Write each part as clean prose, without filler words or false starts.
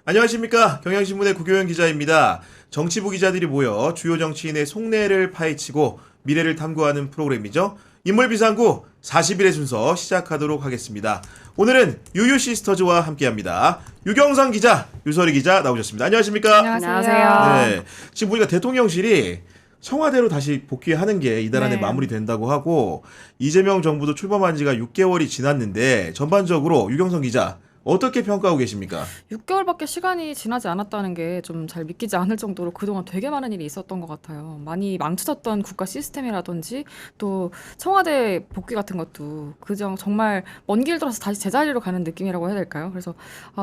안녕하십니까. 경향신문의 구교영 기자입니다. 정치부 기자들이 모여 주요 정치인의 속내를 파헤치고 미래를 탐구하는 프로그램이죠. 인물비상구 40일의 순서 시작하도록 하겠습니다. 오늘은 유유시스터즈와 함께합니다. 유경선 기자, 유설희 기자 나오셨습니다. 안녕하십니까? 안녕하세요. 네, 지금 보니까 대통령실이 청와대로 다시 복귀하는 게 이달 안에 마무리된다고 하고 이재명 정부도 출범한 지가 6개월이 지났는데 전반적으로 유경선 기자 어떻게 평가하고 계십니까? 6개월밖에 시간이 지나지 않았다는 게 좀 잘 믿기지 않을 정도로 그동안 되게 많은 일이 있었던 것 같아요. 많이 망쳐졌던 국가 시스템이라든지 또 청와대 복귀 같은 것도 그정 정말 먼 길 돌아서 다시 제자리로 가는 느낌이라고 해야 될까요? 그래서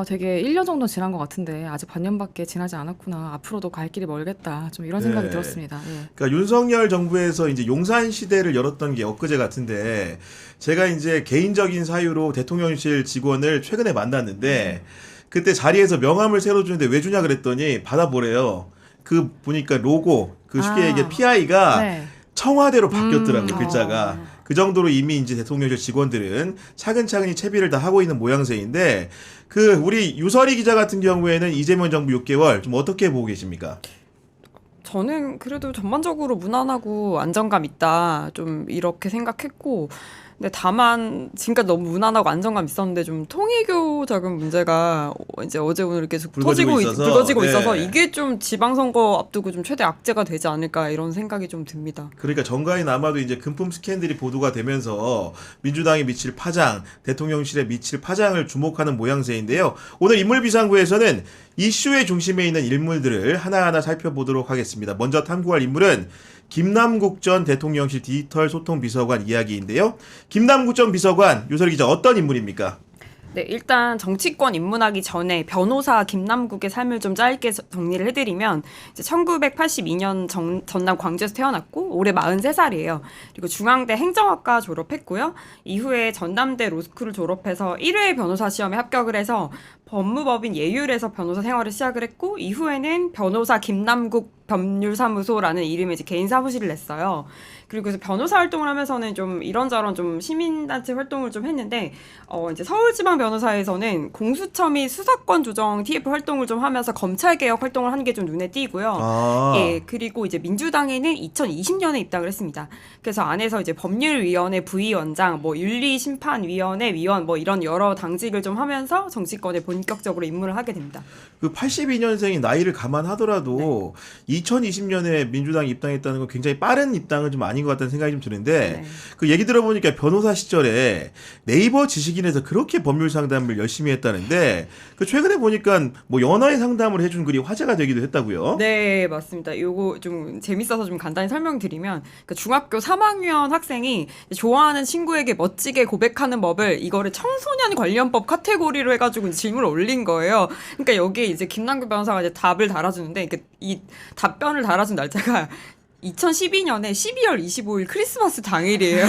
되게 1년 정도 지난 것 같은데 아직 반년밖에 지나지 않았구나. 앞으로도 갈 길이 멀겠다. 좀 이런 생각이 들었습니다. 예. 그러니까 윤석열 정부에서 이제 용산 시대를 열었던 게 엊그제 같은데 제가 이제 개인적인 사유로 대통령실 직원을 최근에 만났는데 그때 자리에서 명함을 새로 주는데 왜 주냐 그랬더니 받아보래요. 그 보니까 로고 그 쉽게 얘기해 PI가 네. 청와대로 바뀌었더라고요. 글자가. 그 정도로 이미 이제 대통령실 직원들은 차근차근히 채비를 다 하고 있는 모양새인데 그 우리 유설희 기자 같은 경우에는 이재명 정부 6개월 좀 어떻게 보고 계십니까? 저는 그래도 전반적으로 무난하고 안정감 있다 좀 이렇게 생각했고 근데 다만 지금까지 너무 무난하고 안정감 있었는데 좀 통일교적인 문제가 이제 어제 오늘 계속 불거지고 있어서 네. 이게 좀 지방선거 앞두고 좀 최대 악재가 되지 않을까 이런 생각이 좀 듭니다. 그러니까 정가인 아마도 이제 금품 스캔들이 보도가 되면서 민주당이 미칠 파장, 대통령실에 미칠 파장을 주목하는 모양새인데요. 오늘 인물비상구에서는 이슈의 중심에 있는 인물들을 하나하나 살펴보도록 하겠습니다. 먼저 탐구할 인물은 김남국 전 대통령실 디지털 소통 비서관 이야기인데요. 김남국 전 비서관, 유설희 기자 어떤 인물입니까? 네, 일단 정치권 입문하기 전에 변호사 김남국의 삶을 좀 짧게 정리를 해드리면 이제 1982년 전남 광주에서 태어났고 올해 43살이에요. 그리고 중앙대 행정학과 졸업했고요. 이후에 전남대 로스쿨을 졸업해서 1회 변호사 시험에 합격을 해서 법무법인 예율에서 변호사 생활을 시작을 했고 이후에는 변호사 김남국 법률사무소라는 이름의 이제 개인 사무실을 냈어요. 그리고 그래서 변호사 활동을 하면서는 좀 이런저런 좀 시민단체 활동을 좀 했는데 이제 서울지방변호사에서는 공수처 및 수사권 조정 TF 활동을 좀 하면서 검찰개혁 활동을 한 게 좀 눈에 띄고요. 예, 그리고 이제 민주당에는 2020년에 입당을 했습니다. 그래서 안에서 이제 법률위원회 부위원장, 뭐 윤리심판위원회 위원, 뭐 이런 여러 당직을 좀 하면서 정치권에 본격적으로 입문을 하게 됩니다. 그 82년생이 나이를 감안하더라도 2020년에 민주당이 입당했다는 건 굉장히 빠른 입당은 좀 아닌 것 같다는 생각이 좀 드는데 그 얘기 들어보니까 변호사 시절에 네이버 지식인에서 그렇게 법률 상담을 열심히 했다는데 그 최근에 보니까 뭐 연하의 상담을 해준 글이 화제가 되기도 했다고요? 네, 맞습니다. 요거 좀 재밌어서 좀 간단히 설명드리면 그러니까 중학교 3학년 학생이 좋아하는 친구에게 멋지게 고백하는 법을 이거를 청소년 관련법 카테고리로 해가지고 질문을 올린 거예요. 그러니까 여기에 이제 김남국 변호사가 이제 답을 달아주는데 이 답변을 달아준 날짜가 2012년에 12월 25일 크리스마스 당일이에요.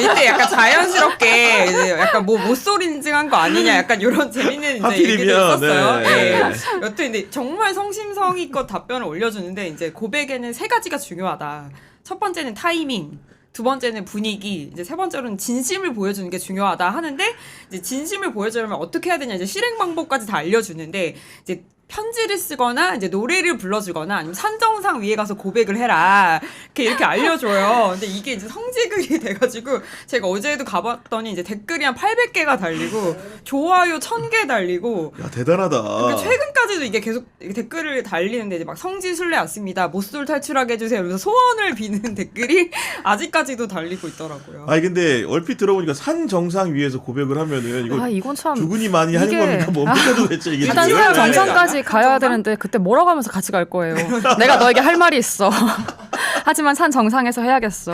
이때 약간 자연스럽게 이제 약간 뭐 못소리 인증한 거 아니냐 약간 이런 재밌는 이제 얘기도 있었어요. 네. 여튼 근데 정말 성심성의껏 답변을 올려주는데 이제 고백에는 3가지가 중요하다. 첫 번째는 타이밍. 두 번째는 분위기, 이제 세 번째로는 진심을 보여주는 게 중요하다 하는데 이제 진심을 보여주려면 어떻게 해야 되냐 이제 실행 방법까지 다 알려주는데 이제 편지를 쓰거나 이제 노래를 불러주거나 아니면 산정상 위에 가서 고백을 해라 이렇게 알려줘요. 근데 이게 이제 성지글이 돼가지고 제가 어제도 가봤더니 이제 댓글이 한 800개가 달리고 좋아요 1000개 달리고 야 대단하다. 그러니까 최근까지도 이게 계속 댓글을 달리는데 이제 막 성지순례 왔습니다. 못쏠 탈출하게 해주세요. 그래서 소원을 비는 댓글이 아직까지도 달리고 있더라고요. 아니 근데 얼핏 들어보니까 산 정상 위에서 고백을 하면은 이거 이건 참 주군이 많이 하는 이게- 겁니까? 뭡니까 도대체 이게 일단 지금? 산 정상까지 가야 되는데 그때 뭐라고 하면서 같이 갈 거예요. 내가 너에게 할 말이 있어. 하지만 산 정상에서 해야겠어.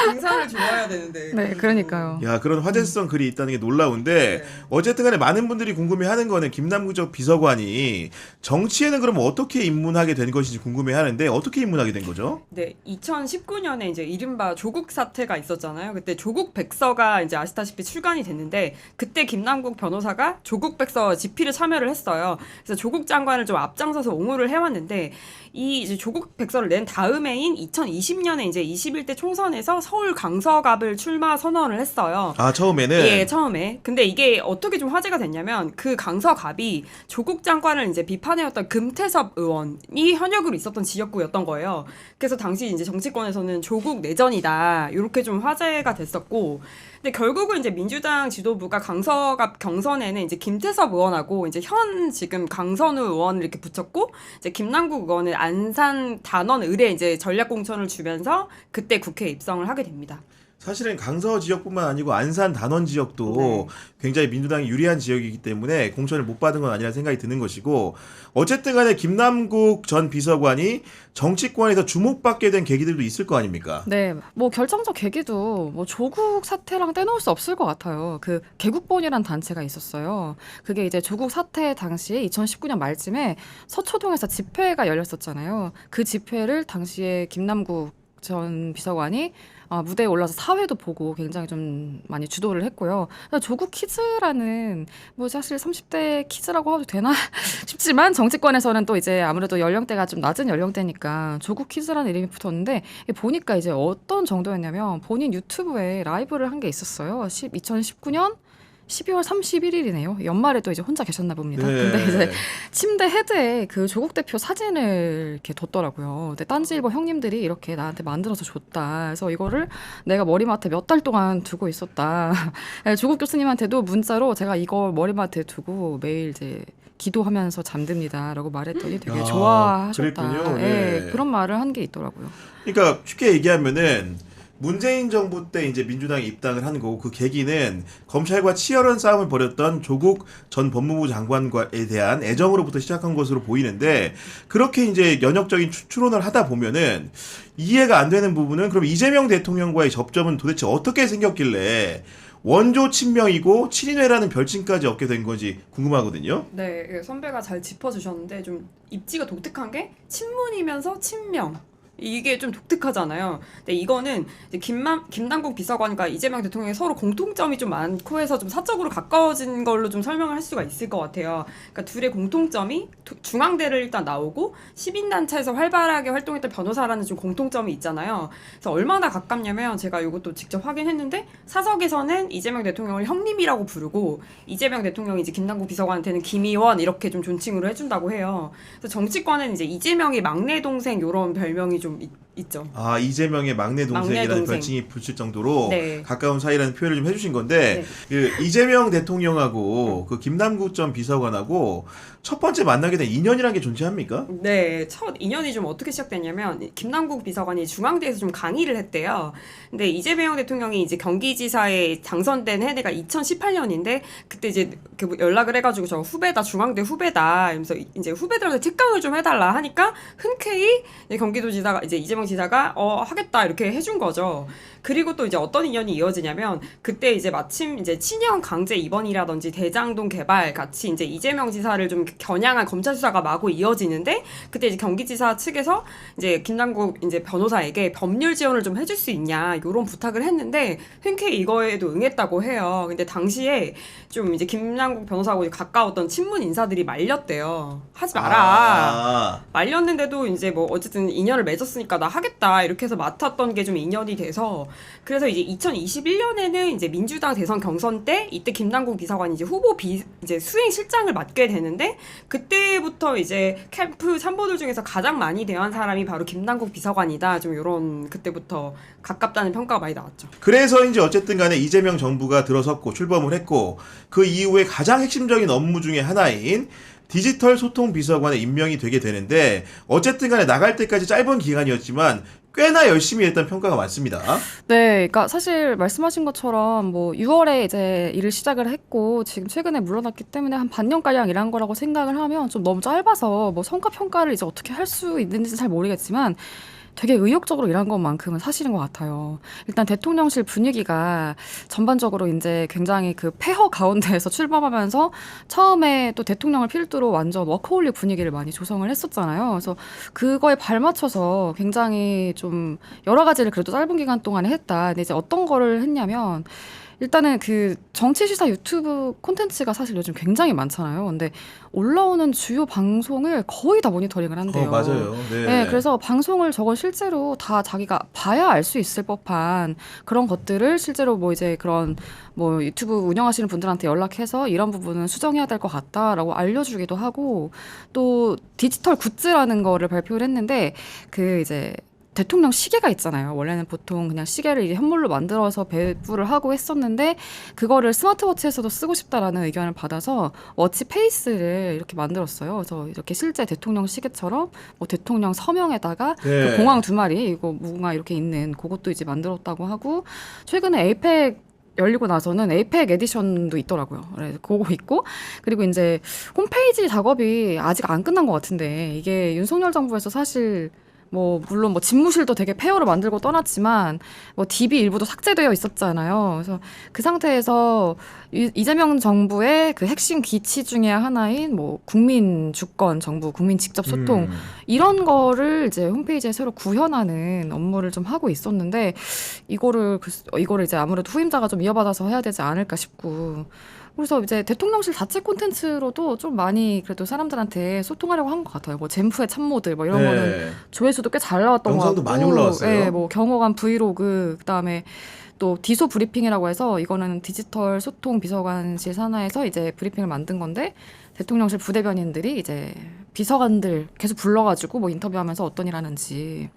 등산을 좋아해야 되는데. 네, 그러니까요. 야 그런 화제성 글이 있다는 게 놀라운데 어쨌든 간에 많은 분들이 궁금해하는 거는 김남국 전 비서관이 정치에는 그럼 어떻게 입문하게 된 것인지 궁금해하는데 어떻게 입문하게 된 거죠? 네, 2019년에 이제 이른바 조국 사태가 있었잖아요. 그때 조국 백서가 이제 아시다시피 출간이 됐는데 그때 김남국 변호사가 조국 백서 집필에 참여를 했어요. 그래서 조국 장관을 좀 앞장서서 옹호를 해왔는데 이 이제 조국 백서를 낸 다음해인 김남국이 2020년에 이제 21대 총선에서 서울 강서갑을 출마 선언을 했어요. 아, 처음에는? 예, 처음에. 근데 이게 어떻게 좀 화제가 됐냐면 그 강서갑이 조국 장관을 이제 비판해왔던 금태섭 의원이 현역으로 있었던 지역구였던 거예요. 그래서 당시 이제 정치권에서는 조국 내전이다 이렇게 좀 화제가 됐었고, 근데 결국은 이제 민주당 지도부가 강서갑 경선에는 이제 김태섭 의원하고 이제 현 지금 강선우 의원을 이렇게 붙였고, 이제 김남국 의원은 안산 단원 을에 이제 전략 공천을 주면서 그때 국회에 입성을 하게 됩니다. 사실은 강서 지역뿐만 아니고 안산 단원 지역도 네. 굉장히 민주당이 유리한 지역이기 때문에 공천을 못 받은 건 아니라는 생각이 드는 것이고, 어쨌든 간에 김남국 전 비서관이 정치권에서 주목받게 된 계기들도 있을 거 아닙니까? 네, 뭐 결정적 계기도 뭐 조국 사태랑 떼놓을 수 없을 것 같아요. 그 개국본이라는 단체가 있었어요. 그게 이제 조국 사태 당시에 2019년 말쯤에 서초동에서 집회가 열렸었잖아요. 그 집회를 당시에 김남국 전 비서관이 무대에 올라서 사회도 보고 굉장히 좀 많이 주도를 했고요. 조국 키즈라는 뭐 사실 30대 키즈라고 해도 되나 싶지만 정치권에서는 또 이제 아무래도 연령대가 좀 낮은 연령대니까 조국 키즈라는 이름이 붙었는데, 보니까 이제 어떤 정도였냐면 본인 유튜브에 라이브를 한 게 있었어요. 2019년 12월 31일이네요. 연말에 또 이제 혼자 계셨나 봅니다. 네. 근데 이제 침대 헤드에 그 조국 대표 사진을 이렇게 뒀더라고요. 근데 딴지일보 형님들이 이렇게 나한테 만들어서 줬다. 그래서 이거를 내가 머리맡에 몇 달 동안 두고 있었다. 조국 교수님한테도 문자로 제가 이걸 머리맡에 두고 매일 이제 기도하면서 잠듭니다라고 말했더니 되게 좋아하셨다. 그랬군요. 예, 네. 그런 말을 한 게 있더라고요. 그러니까 쉽게 얘기하면은 문재인 정부 때 이제 민주당이 입당을 한 거고, 그 계기는 검찰과 치열한 싸움을 벌였던 조국 전 법무부 장관과에 대한 애정으로부터 시작한 것으로 보이는데, 그렇게 이제 연역적인 추론을 하다 보면은 이해가 안 되는 부분은, 그럼 이재명 대통령과의 접점은 도대체 어떻게 생겼길래 원조 친명이고 친인회라는 별칭까지 얻게 된 건지 궁금하거든요. 네, 선배가 잘 짚어주셨는데 좀 입지가 독특한 게 친문이면서 친명. 이게 좀 독특하잖아요. 근데 이거는 이제 김남국 비서관과 이재명 대통령이 서로 공통점이 좀 많고 해서 좀 사적으로 가까워진 걸로 좀 설명을 할 수가 있을 것 같아요. 그러니까 둘의 공통점이 중앙대를 일단 나오고 시민단체에서 활발하게 활동했던 변호사라는 좀 공통점이 있잖아요. 그래서 얼마나 가깝냐면 제가 이것도 직접 확인했는데, 사석에서는 이재명 대통령을 형님이라고 부르고 이재명 대통령이 이제 김남국 비서관한테는 김의원 이렇게 좀 존칭으로 해준다고 해요. 그래서 정치권은 이제 이재명이 막내 동생 이런 별명이 좀 있죠. 아, 이재명의 막내 동생이라는 동생. 별칭이 붙을 정도로 네. 가까운 사이라는 표현을 좀 해주신 건데, 그 이재명 대통령하고 그 김남국 전 비서관하고 첫 번째 만나게 된 인연이라는 게 존재합니까? 네, 첫 인연이 좀 어떻게 시작됐냐면 김남국 비서관이 중앙대에서 좀 강의를 했대요. 근데 이재명 대통령이 이제 경기지사에 당선된 해내가 2018년인데 그때 이제 연락을 해가지고 저 후배다, 중앙대 후배다 이러면서 이제 후배들한테 특강을 좀 해달라 하니까 흔쾌히 이제 경기도지사가 이제 이재명 지사가 하겠다 이렇게 해준 거죠. 그리고 또 이제 어떤 인연이 이어지냐면 그때 이제 마침 이제 친형 강제 입원이라든지 대장동 개발 같이 이제 이재명 지사를 좀 겨냥한 검찰 수사가 마구 이어지는데, 그때 이제 경기지사 측에서 이제 김남국 이제 변호사에게 법률 지원을 좀 해줄 수 있냐 이런 부탁을 했는데 흔쾌히 이거에도 응했다고 해요. 근데 당시에 좀 이제 김남국 변호사하고 가까웠던 친문 인사들이 말렸대요. 하지 마라. 말렸는데도 이제 뭐 어쨌든 인연을 맺었으니까 나 하겠다 이렇게 해서 맡았던 게 좀 인연이 돼서, 그래서 이제 2021년에는 이제 민주당 대선 경선 때 이때 김남국 비서관이 이제 이제 수행 실장을 맡게 되는데, 그때부터 이제 캠프 참모들 중에서 가장 많이 대한 사람이 바로 김남국 비서관이다. 좀 이런 그때부터 가깝다는 평가가 많이 나왔죠. 그래서 이제 어쨌든 간에 이재명 정부가 들어섰고 출범을 했고, 그 이후에 가장 핵심적인 업무 중에 하나인 디지털 소통 비서관에 임명이 되게 되는데, 어쨌든 간에 나갈 때까지 짧은 기간이었지만 꽤나 열심히 했던 평가가 많습니다. 네, 그러니까 사실 말씀하신 것처럼 뭐 6월에 이제 일을 시작을 했고 지금 최근에 물러났기 때문에 한 반년가량 일한 거라고 생각을 하면 좀 너무 짧아서 뭐 성과 평가를 이제 어떻게 할 수 있는지는 잘 모르겠지만 되게 의욕적으로 일한 것만큼은 사실인 것 같아요. 일단 대통령실 분위기가 전반적으로 이제 굉장히 그 폐허 가운데에서 출범하면서 처음에 또 대통령을 필두로 완전 워커홀릭 분위기를 많이 조성을 했었잖아요. 그래서 그거에 발맞춰서 굉장히 좀 여러 가지를 그래도 짧은 기간 동안에 했다. 근데 이제 어떤 거를 했냐면 일단은 그 정치 시사 유튜브 콘텐츠가 사실 요즘 굉장히 많잖아요. 근데 올라오는 주요 방송을 거의 다 모니터링을 한대요. 맞아요. 네. 네, 그래서 방송을 저걸 실제로 다 자기가 봐야 알 수 있을 법한 그런 것들을 실제로 뭐 이제 그런 뭐 유튜브 운영하시는 분들한테 연락해서 이런 부분은 수정해야 될 것 같다라고 알려주기도 하고, 또 디지털 굿즈라는 거를 발표를 했는데 그 이제 대통령 시계가 있잖아요. 원래는 보통 그냥 시계를 이제 현물로 만들어서 배부를 하고 했었는데 그거를 스마트워치에서도 쓰고 싶다라는 의견을 받아서 워치 페이스를 이렇게 만들었어요. 그래서 이렇게 실제 대통령 시계처럼 뭐 대통령 서명에다가 네. 그 공황 2마리 이거 무궁화 이렇게 있는 그것도 이제 만들었다고 하고, 최근에 에이펙 열리고 나서는 에이펙 에디션도 있더라고요. 그래서 그거 있고, 그리고 이제 홈페이지 작업이 아직 안 끝난 것 같은데, 이게 윤석열 정부에서 사실 뭐 물론 뭐 집무실도 되게 폐허로 만들고 떠났지만 뭐 DB 일부도 삭제되어 있었잖아요. 그래서 그 상태에서 이재명 정부의 그 핵심 기치 중에 하나인 뭐 국민 주권 정부, 국민 직접 소통 이런 거를 이제 홈페이지에 새로 구현하는 업무를 좀 하고 있었는데, 이거를 이제 아무래도 후임자가 좀 이어받아서 해야 되지 않을까 싶고, 그래서 이제 대통령실 자체 콘텐츠로도 좀 많이 그래도 사람들한테 소통하려고 한 것 같아요. 뭐 젠프의 참모들 뭐 이런 네. 거는 조회수도 꽤 잘 나왔던 것 같고, 영상도 많이 올라왔어요. 네, 뭐 경호관 브이로그, 그다음에 또 디소 브리핑이라고 해서 이거는 디지털 소통 비서관실 산하에서 이제 브리핑을 만든 건데, 대통령실 부대변인들이 이제 비서관들 계속 불러가지고 뭐 인터뷰하면서 어떤 일 하는지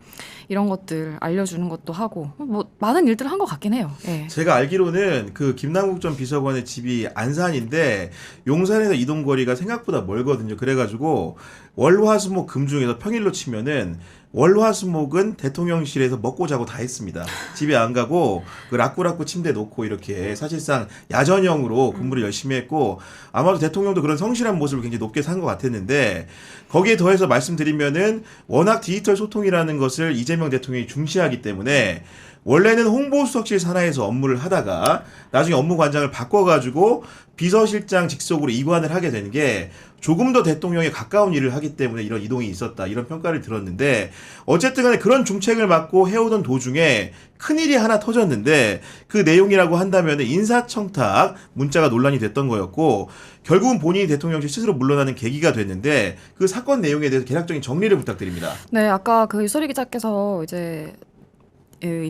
이런 것들 알려주는 것도 하고 뭐 많은 일들을 한 것 같긴 해요. 예. 제가 알기로는 그 김남국 전 비서관의 집이 안산인데 용산에서 이동 거리가 생각보다 멀거든요. 그래가지고 월화수목 금 중에서 평일로 치면은 월화수목은 대통령실에서 먹고 자고 다 했습니다. 집에 안 가고 그 라꾸라꾸 침대 놓고 이렇게 사실상 야전형으로 근무를 열심히 했고, 아마도 대통령도 그런 성실한 모습을 굉장히 높게 산 것 같았는데, 거기에 더해서 말씀드리면은 워낙 디지털 소통이라는 것을 이재명 대통령이 중시하기 때문에 원래는 홍보수석실 산하에서 업무를 하다가 나중에 업무관장을 바꿔가지고 비서실장 직속으로 이관을 하게 된 게 조금 더 대통령에 가까운 일을 하기 때문에 이런 이동이 있었다, 이런 평가를 들었는데, 어쨌든 간에 그런 중책을 맡고 해오던 도중에 큰일이 하나 터졌는데, 그 내용이라고 한다면 인사청탁 문자가 논란이 됐던 거였고, 결국은 본인이 대통령실 스스로 물러나는 계기가 됐는데, 그 사건 내용에 대해서 개략적인 정리를 부탁드립니다. 네, 아까 그 유소리 기자께서 이제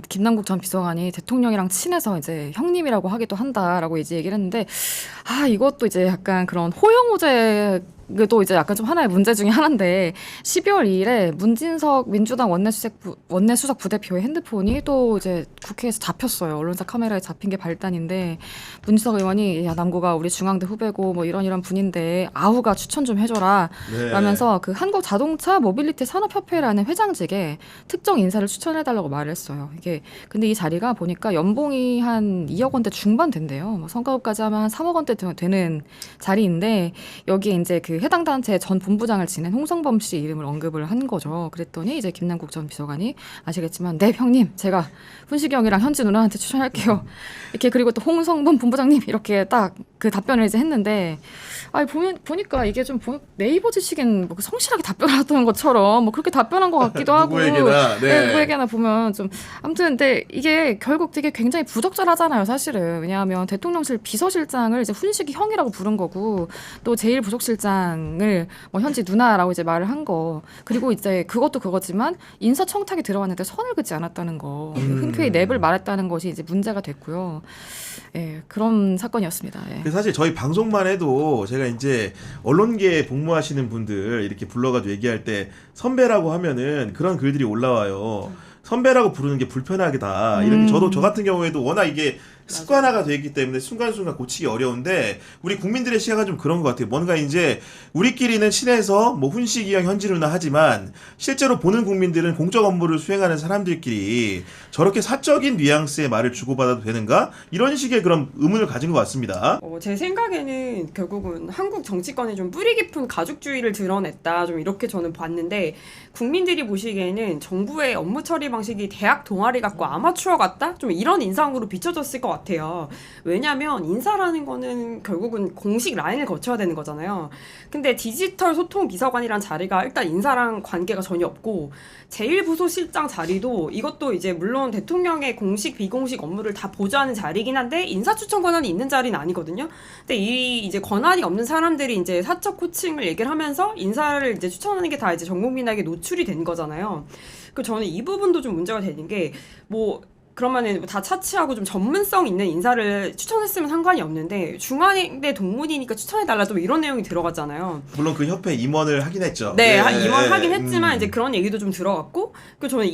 김남국 전 비서관이 대통령이랑 친해서 이제 형님이라고 하기도 한다라고 이제 얘기를 했는데, 이것도 이제 약간 그런 호영호제 또 이제 약간 좀 하나의 문제 중에 하나인데, 12월 2일에 문진석 민주당 원내수석 부대표의 핸드폰이 또 이제 국회에서 잡혔어요. 언론사 카메라에 잡힌 게 발단인데, 문진석 의원이 야 남구가 우리 중앙대 후배고 뭐 이런 분인데 아우가 추천 좀 해줘라 네. 라면서 그 한국자동차 모빌리티 산업협회라는 회장직에 특정 인사를 추천해달라고 말을 했어요. 이게 근데 이 자리가 보니까 연봉이 한 2억 원대 중반 된대요. 뭐 성과급까지 하면 한 3억 원대 되는 자리인데, 여기에 이제 그 해당 단체 전 본부장을 지낸 홍성범 씨 이름을 언급을 한 거죠. 그랬더니 이제 김남국 전 비서관이 아시겠지만, 네 형님 제가 훈식이 형이랑 현지 누나한테 추천할게요. 이렇게, 그리고 또 홍성범 본부장님 이렇게 딱 그 답변을 이제 했는데, 보니까 이게 좀 네이버 지식인 뭐 성실하게 답변하던 것처럼 뭐 그렇게 답변한 것 같기도 하고, 누구에게나, 네. 누구에게나 보면 좀 아무튼, 근데 이게 결국 되게 굉장히 부적절하잖아요, 사실은. 왜냐하면 대통령실 비서실장을 이제 훈식이 형이라고 부른 거고, 또 제1부속실장을 뭐 현지 누나라고 이제 말을 한 거, 그리고 이제 그것도 그거지만 인사청탁이 들어갔는데 선을 긋지 않았다는 거, 흔쾌히 랩을 말했다는 것이 이제 문제가 됐고요. 예, 그런 사건이었습니다. 예. 사실 저희 방송만 해도 제가 이제 언론계에 복무하시는 분들 이렇게 불러가지고 얘기할 때 선배라고 하면은 그런 글들이 올라와요. 선배라고 부르는 게 불편하다. 이런 게 저 같은 경우에도 워낙 이게 습관화가 되어 있기 때문에 순간순간 고치기 어려운데, 우리 국민들의 시야가 좀 그런 것 같아요. 뭔가 이제 우리끼리는 친해서 뭐 훈식이 형, 현지 누나 하지만 실제로 보는 국민들은 공적 업무를 수행하는 사람들끼리 저렇게 사적인 뉘앙스의 말을 주고받아도 되는가? 이런 식의 그런 의문을 가진 것 같습니다. 제 생각에는 결국은 한국 정치권에 좀 뿌리 깊은 가족주의를 드러냈다, 좀 이렇게 저는 봤는데, 국민들이 보시기에는 정부의 업무 처리 방식이 대학 동아리 같고 아마추어 같다? 좀 이런 인상으로 비춰졌을 것 같아요. 왜냐하면 인사라는 거는 결국은 공식 라인을 거쳐야 되는 거잖아요. 근데 디지털 소통 비서관이란 자리가 일단 인사랑 관계가 전혀 없고 제1부소실장 자리도 이것도 이제 물론 대통령의 공식 비공식 업무를 다 보좌하는 자리긴 한데 인사추천 권한이 있는 자리는 아니거든요. 근데 이 이제 권한이 없는 사람들이 이제 사적 코칭을 얘기를 하면서 인사를 이제 추천하는 게 다 이제 전 국민에게 노출이 된 거잖아요. 그 저는 이 부분도 좀 문제가 되는 게 뭐 그러면은 다 차치하고 좀 전문성 있는 인사를 추천했으면 상관이 없는데 중앙대 동문이니까 추천해달라 또 이런 내용이 들어갔잖아요. 물론 그 협회 임원을 하긴 했죠. 네, 임원하긴 했지만 이제 그런 얘기도 좀 들어갔고, 그 저는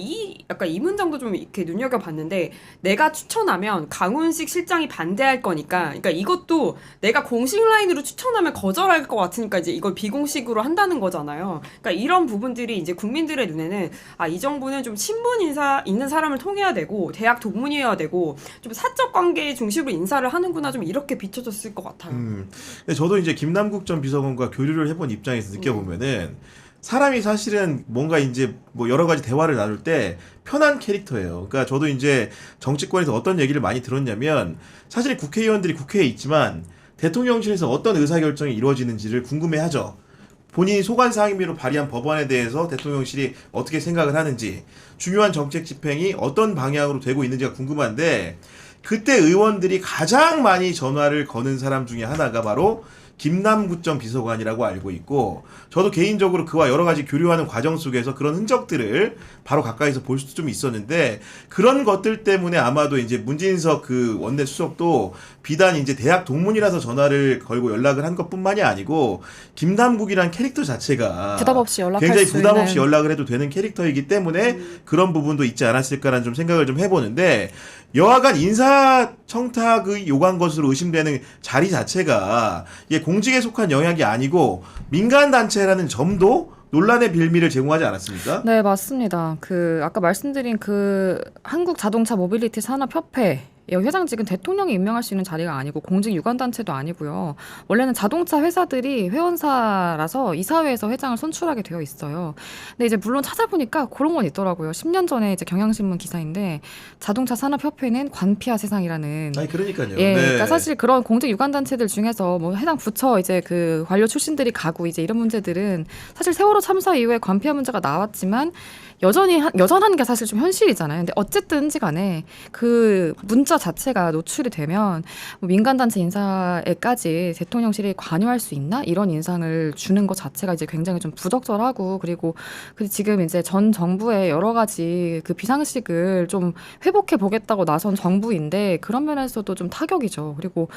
약간 이 문장도 좀 이렇게 눈여겨봤는데, 내가 추천하면 강훈식 실장이 반대할 거니까, 그러니까 이것도 내가 공식 라인으로 추천하면 거절할 것 같으니까 이제 이걸 비공식으로 한다는 거잖아요. 그러니까 이런 부분들이 이제 국민들의 눈에는 이 정부는 좀 친분 인사 있는 사람을 통해야 되고 대학 동문이어야 되고 좀 사적 관계 중심으로 인사를 하는구나 좀 이렇게 비춰졌을 것 같아요. 근데 저도 이제 김남국 전 비서관과 교류를 해본 입장에서 느껴보면은 사람이 사실은 뭔가 이제 뭐 여러 가지 대화를 나눌 때 편한 캐릭터예요. 그러니까 저도 이제 정치권에서 어떤 얘기를 많이 들었냐면 사실 국회의원들이 국회에 있지만 대통령실에서 어떤 의사결정이 이루어지는지를 궁금해하죠. 본인이 소관사항임의로 발의한 법안에 대해서 대통령실이 어떻게 생각을 하는지, 중요한 정책 집행이 어떤 방향으로 되고 있는지가 궁금한데, 그때 의원들이 가장 많이 전화를 거는 사람 중에 하나가 바로 김남국 전 비서관이라고 알고 있고, 저도 개인적으로 그와 여러 가지 교류하는 과정 속에서 그런 흔적들을 바로 가까이서 볼 수도 좀 있었는데, 그런 것들 때문에 아마도 이제 문진석 그 원내 수석도 비단 이제 대학 동문이라서 전화를 걸고 연락을 한 것뿐만이 아니고, 김남국이란 캐릭터 자체가 부담 없이 연락할 굉장히 수 부담 있는. 없이 연락을 해도 되는 캐릭터이기 때문에 그런 부분도 있지 않았을까라는 좀 생각을 좀 해보는데, 여하간 인사청탁의 요구한 것으로 의심되는 자리 자체가 이게 공직에 속한 영역이 아니고 민간단체라는 점도 논란의 빌미를 제공하지 않았습니까? 네, 맞습니다. 아까 말씀드린 한국자동차 모빌리티 산업협회 회장직은 대통령이 임명할 수 있는 자리가 아니고 공직 유관단체도 아니고요. 원래는 자동차 회사들이 회원사라서 이사회에서 회장을 선출하게 되어 있어요. 근데 이제 물론 찾아보니까 그런 건 있더라고요. 10년 전에 이제 경향신문 기사인데 자동차 산업협회는 관피아 세상이라는. 아니 그러니까요. 예, 네. 그러니까 사실 그런 공직 유관단체들 중에서 뭐 해당 부처 이제 그 관료 출신들이 가고 이제 이런 문제들은 사실 세월호 참사 이후에 관피아 문제가 나왔지만 여전한 게 사실 좀 현실이잖아요. 근데 어쨌든지 간에 그 문자 자체가 노출이 되면 뭐 민간단체 인사에까지 대통령실이 관여할 수 있나? 이런 인상을 주는 것 자체가 이제 굉장히 좀 부적절하고, 그리고 지금 이제 전 정부의 여러 가지 그 비상식을 좀 회복해 보겠다고 나선 정부인데 그런 면에서도 좀 타격이죠. 그리고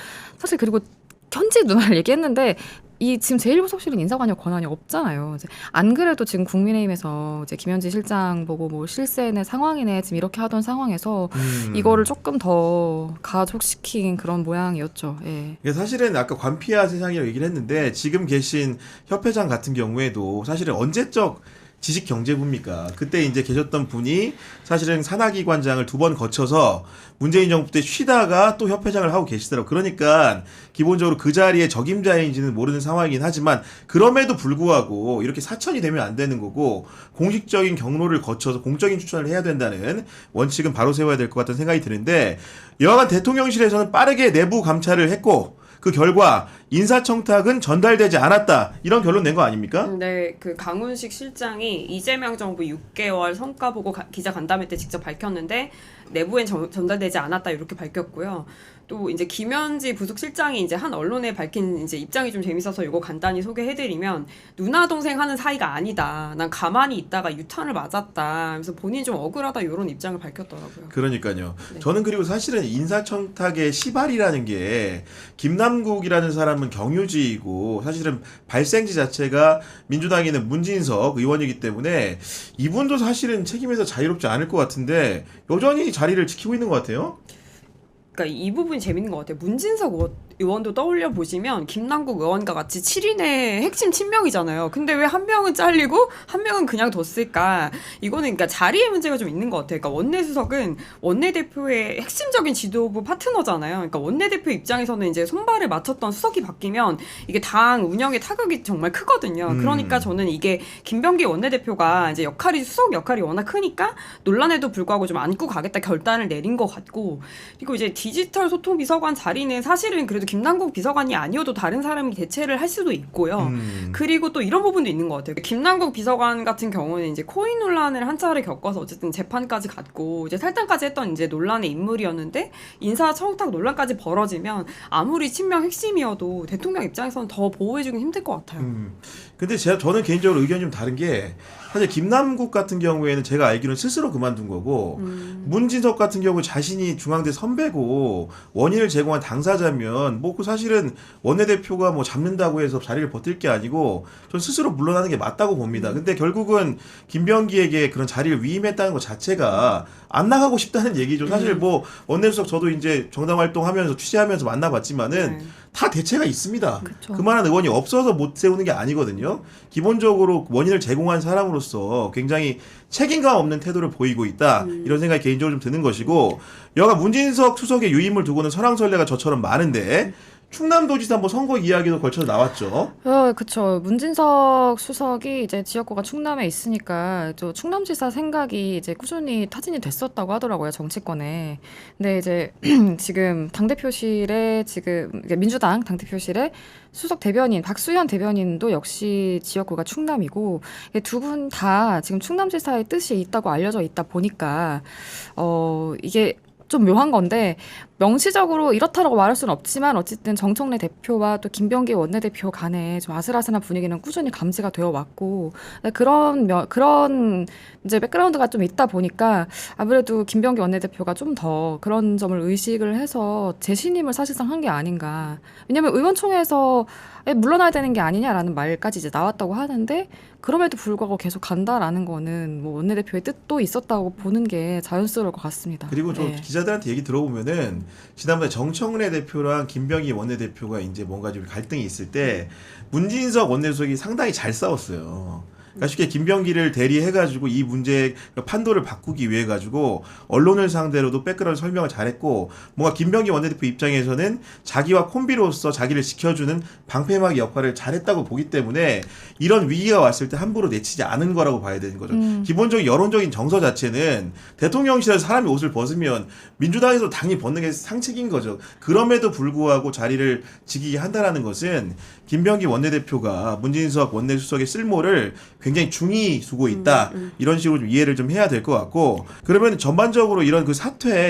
현지 누나를 얘기했는데 지금 제1부속실은 인사관여 권한이 없잖아요. 이제 안 그래도 지금 국민의힘에서 이제 김현지 실장 보고 뭐 실세네 상황이네 지금 이렇게 하던 상황에서 이거를 조금 더 가속시킨 그런 모양이었죠. 예. 이게 사실은 아까 관피아 세상이라고 얘기를 했는데 지금 계신 협회장 같은 경우에도 사실은 언제적 지식경제부입니까? 그때 이제 계셨던 분이 사실은 산하기관장을 2번 거쳐서 문재인 정부 때 쉬다가 또 협회장을 하고 계시더라고요. 그러니까 기본적으로 그 자리에 적임자인지는 모르는 상황이긴 하지만 그럼에도 불구하고 이렇게 사천이 되면 안 되는 거고 공식적인 경로를 거쳐서 공적인 추천을 해야 된다는 원칙은 바로 세워야 될 것 같다는 생각이 드는데, 여하간 대통령실에서는 빠르게 내부 감찰을 했고 그 결과 인사청탁은 전달되지 않았다, 이런 결론 낸 거 아닙니까? 네, 그 강훈식 실장이 이재명 정부 6개월 성과 보고 기자 간담회 때 직접 밝혔는데 내부엔 전달되지 않았다 이렇게 밝혔고요. 또 이제 김현지 부속실장이 이제 한 언론에 밝힌 이제 입장이 좀 재밌어서 이거 간단히 소개해드리면, 누나 동생 하는 사이가 아니다. 난 가만히 있다가 유탄을 맞았다. 그래서 본인이 좀 억울하다 이런 입장을 밝혔더라고요. 그러니까요. 네. 저는 그리고 사실은 인사청탁의 시발이라는 게, 김남국이라는 사람은 경유지이고 사실은 발생지 자체가 민주당에는 문진석 의원이기 때문에 이분도 사실은 책임에서 자유롭지 않을 것 같은데 여전히 자리를 지키고 있는 것 같아요. 그러니까 이 부분이 재밌는 것 같아요. 문진석 의원도 떠올려 보시면 김남국 의원과 같이 7인의 핵심 친명이잖아요. 근데 왜 한 명은 잘리고 한 명은 그냥 뒀을까? 이거는 그러니까 자리의 문제가 좀 있는 것 같아요. 그러니까 원내수석은 원내대표의 핵심적인 지도부 파트너잖아요. 그러니까 원내대표 입장에서는 이제 손발을 맞췄던 수석이 바뀌면 이게 당 운영에 타격이 정말 크거든요. 그러니까 저는 이게 김병기 원내대표가 이제 수석 역할이 워낙 크니까 논란에도 불구하고 좀 안고 가겠다 결단을 내린 것 같고, 그리고 이제 디지털 소통 비서관 자리는 사실은 그래도 김남국 비서관이 아니어도 다른 사람이 대체를 할 수도 있고요. 그리고 또 이런 부분도 있는 것 같아요. 김남국 비서관 같은 경우는 이제 코인 논란을 한 차례 겪어서 어쨌든 재판까지 갔고 이제 탈당까지 했던 이제 논란의 인물이었는데 인사청탁 논란까지 벌어지면 아무리 친명 핵심이어도 대통령 입장에서는 더 보호해주긴 힘들 것 같아요. 근데 저는 개인적으로 의견이 좀 다른 게 사실 김남국 같은 경우에는 제가 알기로는 스스로 그만둔 거고 문진석 같은 경우 자신이 중앙대 선배고 원인을 제공한 당사자면 뭐 그 사실은 원내대표가 뭐 잡는다고 해서 자리를 버틸 게 아니고 전 스스로 물러나는 게 맞다고 봅니다. 근데 결국은 김병기에게 그런 자리를 위임했다는 것 자체가 안 나가고 싶다는 얘기죠. 사실 뭐 원내수석 저도 이제 정당 활동하면서 취재하면서 만나봤지만은 다 대체가 있습니다. 그쵸. 그만한 의원이 없어서 못 세우는 게 아니거든요. 기본적으로 원인을 제공한 사람으로서 굉장히 책임감 없는 태도를 보이고 있다. 이런 생각이 개인적으로 좀 드는 것이고, 여가 문진석 수석의 유임을 두고는 설왕설래가 저처럼 많은데 충남도지사 뭐 선거 이야기도 걸쳐서 나왔죠. 그쵸. 문진석 수석이 이제 지역구가 충남에 있으니까 또 충남지사 생각이 이제 꾸준히 타진이 됐었다고 하더라고요, 정치권에. 근데 이제 지금 당대표실에 민주당 당대표실에 수석 대변인 박수현 대변인도 역시 지역구가 충남이고 두 분 다 지금 충남지사의 뜻이 있다고 알려져 있다 보니까 이게 좀 묘한 건데 명시적으로 이렇다라고 말할 수는 없지만 어쨌든 정청래 대표와 또 김병기 원내대표 간에 좀 아슬아슬한 분위기는 꾸준히 감지가 되어 왔고 그런 이제 백그라운드가 좀 있다 보니까 아무래도 김병기 원내대표가 좀 더 그런 점을 의식을 해서 재신임을 사실상 한 게 아닌가. 왜냐면 의원총회에서 물러나야 되는 게 아니냐라는 말까지 이제 나왔다고 하는데 그럼에도 불구하고 계속 간다라는 거는 뭐 원내대표의 뜻도 있었다고 보는 게 자연스러울 것 같습니다. 그리고 저 기자들한테 얘기 들어보면은 지난번에 정청래 대표랑 김병기 원내대표가 이제 뭔가 좀 갈등이 있을 때 문진석 원내수석이 상당히 잘 싸웠어요. 그러니까 쉽게 김병기를 대리해가지고 이 문제의 판도를 바꾸기 위해 가지고 언론을 상대로도 백그라운드 설명을 잘했고, 뭔가 김병기 원내대표 입장에서는 자기와 콤비로서 자기를 지켜주는 방패막이 역할을 잘했다고 보기 때문에 이런 위기가 왔을 때 함부로 내치지 않은 거라고 봐야 되는 거죠. 기본적인 여론적인 정서 자체는 대통령실에서 사람이 옷을 벗으면 민주당에서 당연히 벗는 게 상책인 거죠. 그럼에도 불구하고 자리를 지키게 한다는 것은 김병기 원내대표가 문진석 원내수석의 쓸모를 굉장히 중히 두고 있다. 이런 식으로 좀 이해를 좀 해야 될 것 같고, 그러면 전반적으로 이런 그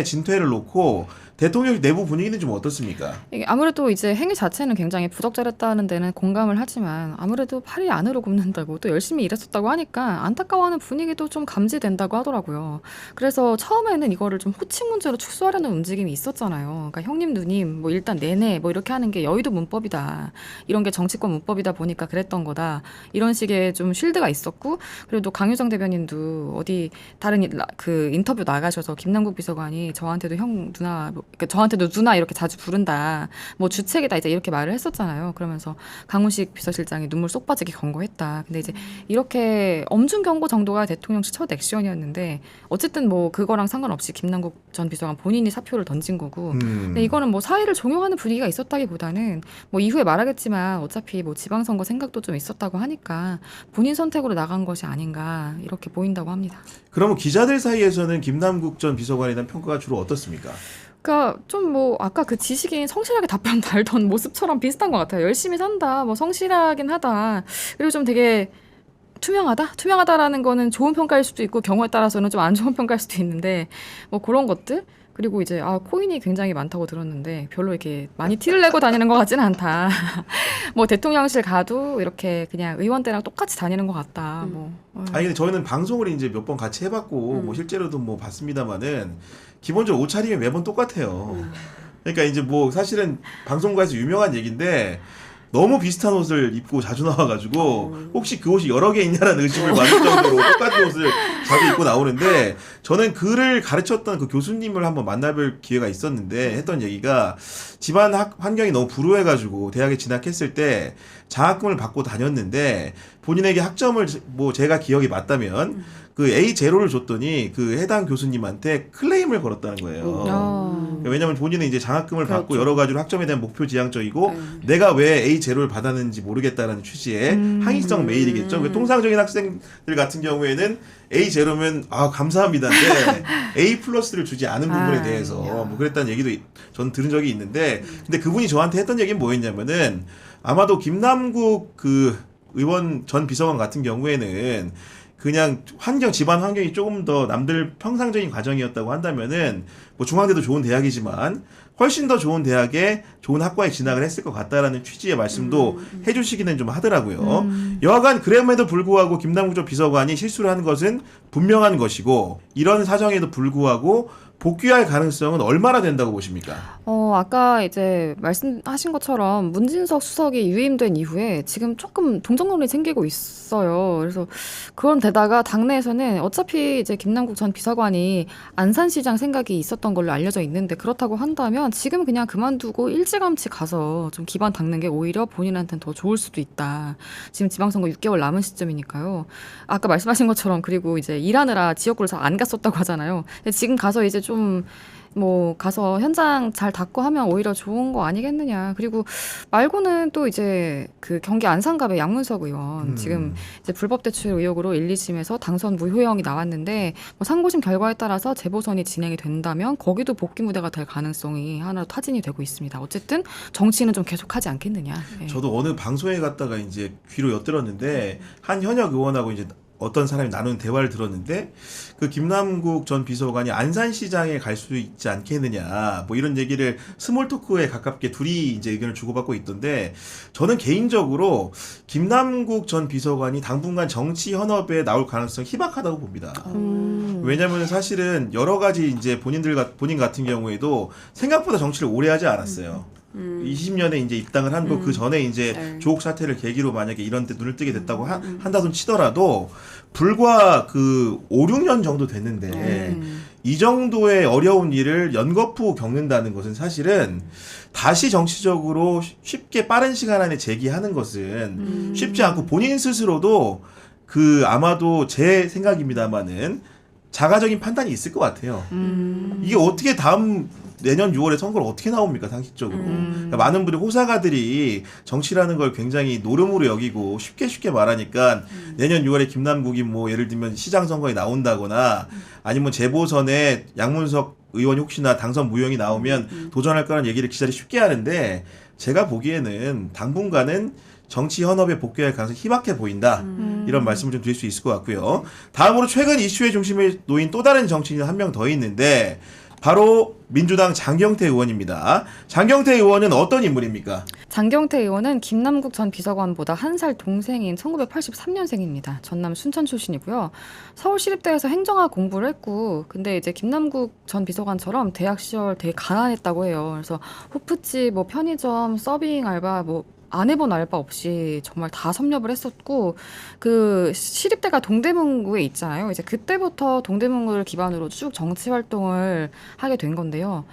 진퇴를 놓고 대통령 내부 분위기는 좀 어떻습니까? 이게 아무래도 이제 행위 자체는 굉장히 부적절했다는 데는 공감을 하지만 아무래도 팔이 안으로 굽는다고 또 열심히 일했었다고 하니까 안타까워하는 분위기도 좀 감지된다고 하더라고요. 그래서 처음에는 이거를 좀 호칭 문제로 축소하려는 움직임이 있었잖아요. 그러니까 형님 누님 뭐 일단 내내 뭐 이렇게 하는 게 여의도 문법이다. 이런 게 정치권 문법이다 보니까 그랬던 거다. 이런 식의 좀 쉴드가 있었고, 그리고 또 강유정 대변인도 어디 다른 그 인터뷰 나가셔서 김남국 비서관이 저한테도 형 누나 그러니까 저한테도 누나 이렇게 자주 부른다. 뭐 주책이다 이제 이렇게 말을 했었잖아요. 그러면서 강훈식 비서실장이 눈물 쏙 빠지게 경고했다. 근데 이제 이렇게 엄중 경고 정도가 대통령실 첫 액션이었는데 어쨌든 뭐 그거랑 상관없이 김남국 전 비서관 본인이 사표를 던진 거고. 근데 이거는 뭐 사회를 종용하는 분위기가 있었다기보다는 뭐 이후에 말하겠지만 어차피 뭐 지방선거 생각도 좀 있었다고 하니까 본인 선택으로 나간 것이 아닌가 이렇게 보인다고 합니다. 그러면 기자들 사이에서는 김남국 전 비서관에 대한 평가가 주로 어떻습니까? 그러니까 좀 뭐 아까 그 지식인 성실하게 답변 달던 모습처럼 비슷한 것 같아요. 열심히 산다, 뭐 성실하긴 하다. 그리고 좀 되게 투명하다? 투명하다라는 거는 좋은 평가일 수도 있고 경우에 따라서는 좀 안 좋은 평가일 수도 있는데 뭐 그런 것들. 그리고 이제 코인이 굉장히 많다고 들었는데 별로 이렇게 많이 티를 내고 다니는 것 같지는 않다. 뭐 대통령실 가도 이렇게 그냥 의원 때랑 똑같이 다니는 것 같다. 뭐. 아니 근데 저희는 방송을 이제 몇 번 같이 해봤고 뭐 실제로도 뭐 봤습니다만은 기본적으로 옷차림이 매번 똑같아요. 그러니까 이제 뭐 사실은 방송국에서 유명한 얘기인데 너무 비슷한 옷을 입고 자주 나와가지고 혹시 그 옷이 여러 개 있냐라는 의심을 받을 정도로 똑같은 옷을 자주 입고 나오는데 저는 그를 가르쳤던 그 교수님을 한번 만나볼 기회가 있었는데 했던 얘기가 집안 환경이 너무 불우해가지고 대학에 진학했을 때 장학금을 받고 다녔는데 본인에게 학점을 뭐 제가 기억이 맞다면 그 A0를 줬더니 그 해당 교수님한테 클레임을 걸었다는 거예요. 왜냐면 본인은 이제 장학금을 받고 그렇죠. 여러 가지로 학점에 대한 목표 지향적이고 네. 내가 왜 A0를 받았는지 모르겠다라는 취지의 항의성 메일이겠죠. 그 통상적인 학생들 같은 경우에는 A0면 아 감사합니다인데 A 플러스를 주지 않은 부분에 대해서 뭐 그랬다는 얘기도 저는 들은 적이 있는데 근데 그분이 저한테 했던 얘기는 뭐였냐면은 아마도 김남국 그 의원 전 비서관 같은 경우에는 그냥 집안 환경이 조금 더 남들 평상적인 과정이었다고 한다면은 뭐 중앙대도 좋은 대학이지만 훨씬 더 좋은 대학에 좋은 학과에 진학을 했을 것 같다라는 취지의 말씀도 해주시기는 좀 하더라고요. 여하간 그럼에도 불구하고 김남국 전 비서관이 실수를 한 것은 분명한 것이고 이런 사정에도 불구하고 복귀할 가능성은 얼마나 된다고 보십니까? 아까 이제 말씀하신 것처럼 문진석 수석이 유임된 이후에 지금 조금 동정론이 생기고 있어요. 그래서 그런 데다가 당내에서는 어차피 이제 김남국 전 비서관이 안산시장 생각이 있었던 걸로 알려져 있는데 그렇다고 한다면 지금 그냥 그만두고 일찌감치 가서 좀 기반 닦는 게 오히려 본인한테는 더 좋을 수도 있다. 지금 지방선거 6개월 남은 시점이니까요. 아까 말씀하신 것처럼 그리고 이제 일하느라 지역구를 잘 안 갔었다고 하잖아요. 근데 지금 가서 이제 좀 뭐 가서 현장 잘 닦고 하면 오히려 좋은 거 아니겠느냐. 그리고 말고는 또 이제 그 경기 안산갑의 양문석 의원 지금 이제 불법 대출 의혹으로 1, 2심에서 당선 무효형이 나왔는데 뭐 상고심 결과에 따라서 재보선이 진행이 된다면 거기도 복귀 무대가 될 가능성이 하나 타진이 되고 있습니다. 어쨌든 정치는 좀 계속하지 않겠느냐. 예. 저도 어느 방송에 갔다가 이제 귀로 엿들었는데 한 현역 의원하고 이제 어떤 사람이 나눈 대화를 들었는데 그 김남국 전 비서관이 안산시장에 갈 수 있지 않겠느냐 뭐 이런 얘기를 스몰 토크에 가깝게 둘이 이제 의견을 주고받고 있던데 저는 개인적으로 김남국 전 비서관이 당분간 정치 현업에 나올 가능성이 희박하다고 봅니다. 왜냐면 사실은 여러 가지 이제 본인 같은 경우에도 생각보다 정치를 오래 하지 않았어요. 20년에 이제 입당을 한 거 그 전에 이제 네. 조국 사태를 계기로 만약에 이런 데 눈을 뜨게 됐다고 한다 손 치더라도 불과 그 5, 6년 정도 됐는데 이 정도의 어려운 일을 연거푸 겪는다는 것은 사실은 다시 정치적으로 쉽게 빠른 시간 안에 재기하는 것은 쉽지 않고 본인 스스로도 그 아마도 제 생각입니다만은 자가적인 판단이 있을 것 같아요. 이게 어떻게 내년 6월에 선거를 어떻게 나옵니까 상식적으로. 그러니까 많은 분들이 호사가들이 정치라는 걸 굉장히 노름으로 여기고 쉽게 말하니까 내년 6월에 김남국이 뭐 예를 들면 시장 선거에 나온다거나 아니면 재보선에 양문석 의원이 혹시나 당선 무효형이 나오면 도전할 거라는 얘기를 기자들이 쉽게 하는데 제가 보기에는 당분간은 정치 현업에 복귀할 가능성이 희박해 보인다. 이런 말씀을 좀 드릴 수 있을 것 같고요. 다음으로 최근 이슈의 중심에 놓인 또 다른 정치인 한 명 더 있는데 바로 민주당 장경태 의원입니다. 장경태 의원은 어떤 인물입니까? 장경태 의원은 김남국 전 비서관보다 한 살 동생인 1983년생입니다. 전남 순천 출신이고요. 서울시립대에서 행정학 공부를 했고 근데 이제 김남국 전 비서관처럼 대학 시절 되게 가난했다고 해요. 그래서 호프집, 뭐 편의점, 서빙 알바 뭐 안 해본 알바 없이 정말 다 섭렵을 했었고 그 시립대가 동대문구에 있잖아요. 이제 그때부터 동대문구를 기반으로 쭉 정치 활동을 하게 된 건데요.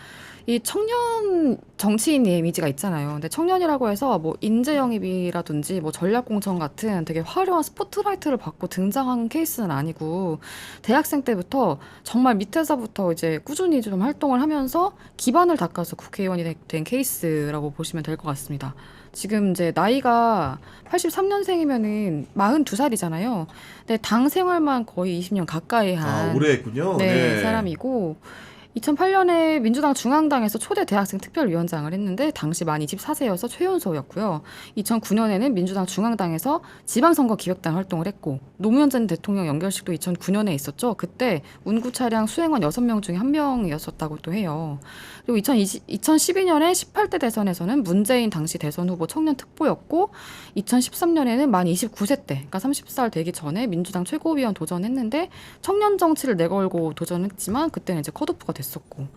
이 청년 정치인의 이미지가 있잖아요. 근데 청년이라고 해서 뭐 인재 영입이라든지 뭐 전략 공천 같은 되게 화려한 스포트라이트를 받고 등장한 케이스는 아니고 대학생 때부터 정말 밑에서부터 이제 꾸준히 좀 활동을 하면서 기반을 닦아서 국회의원이 된 케이스라고 보시면 될 것 같습니다. 지금 이제 나이가 83년생이면은 42살이잖아요. 근데 당 생활만 거의 20년 가까이 한 오래 했군요. 네, 사람이고 2008년에 민주당 중앙당에서 초대 대학생 특별위원장을 했는데 당시 만 24세여서 최연소였고요. 2009년에는 민주당 중앙당에서 지방선거 기획단 활동을 했고 노무현 전 대통령 연결식도 2009년에 있었죠. 그때 운구 차량 수행원 6명 중에 1명이었었다고 또 해요. 그리고 2012년에 18대 대선에서는 문재인 당시 대선 후보 청년 특보였고 2013년에는 만 29세 때 그러니까 30살 되기 전에 민주당 최고위원 도전했는데 청년 정치를 내걸고 도전했지만 그때는 이제 컷오프가 됐었고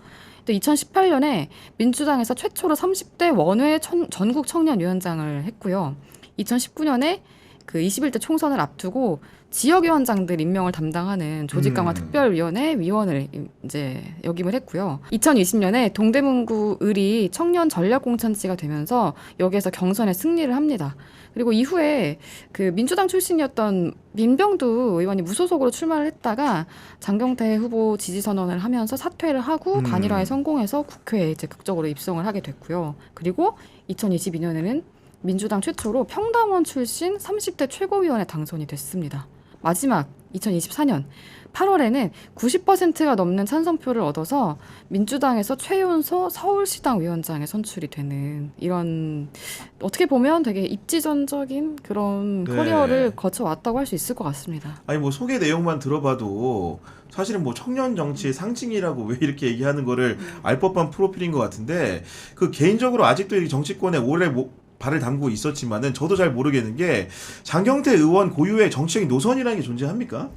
또 2018년에 민주당에서 최초로 30대 원외 전국 청년위원장을 했고요. 2019년에 그 21대 총선을 앞두고 지역위원장들 임명을 담당하는 조직강화 특별위원회 위원을 이제 역임을 했고요. 2020년에 동대문구 을이 청년 전략공천지가 되면서 여기에서 경선에 승리를 합니다. 그리고 이후에 그 민주당 출신이었던 민병두 의원이 무소속으로 출마를 했다가 장경태 후보 지지 선언을 하면서 사퇴를 하고 단일화에 성공해서 국회에 이제 극적으로 입성을 하게 됐고요. 그리고 2022년에는 민주당 최초로 평당원 출신 30대 최고위원에 당선이 됐습니다. 마지막 2024년 8월에는 90%가 넘는 찬성표를 얻어서 민주당에서 최연소 서울시당 위원장에 선출이 되는 이런 어떻게 보면 되게 입지전적인 그런 네. 커리어를 거쳐왔다고 할 수 있을 것 같습니다. 아니 뭐 소개 내용만 들어봐도 사실은 뭐 청년 정치의 상징이라고 왜 이렇게 얘기하는 거를 알 법한 프로필인 것 같은데 그 개인적으로 아직도 이 정치권에 오래 발을 담그고 있었지만은 저도 잘 모르겠는 게 장경태 의원 고유의 정치적인 노선이라는 게 존재합니까?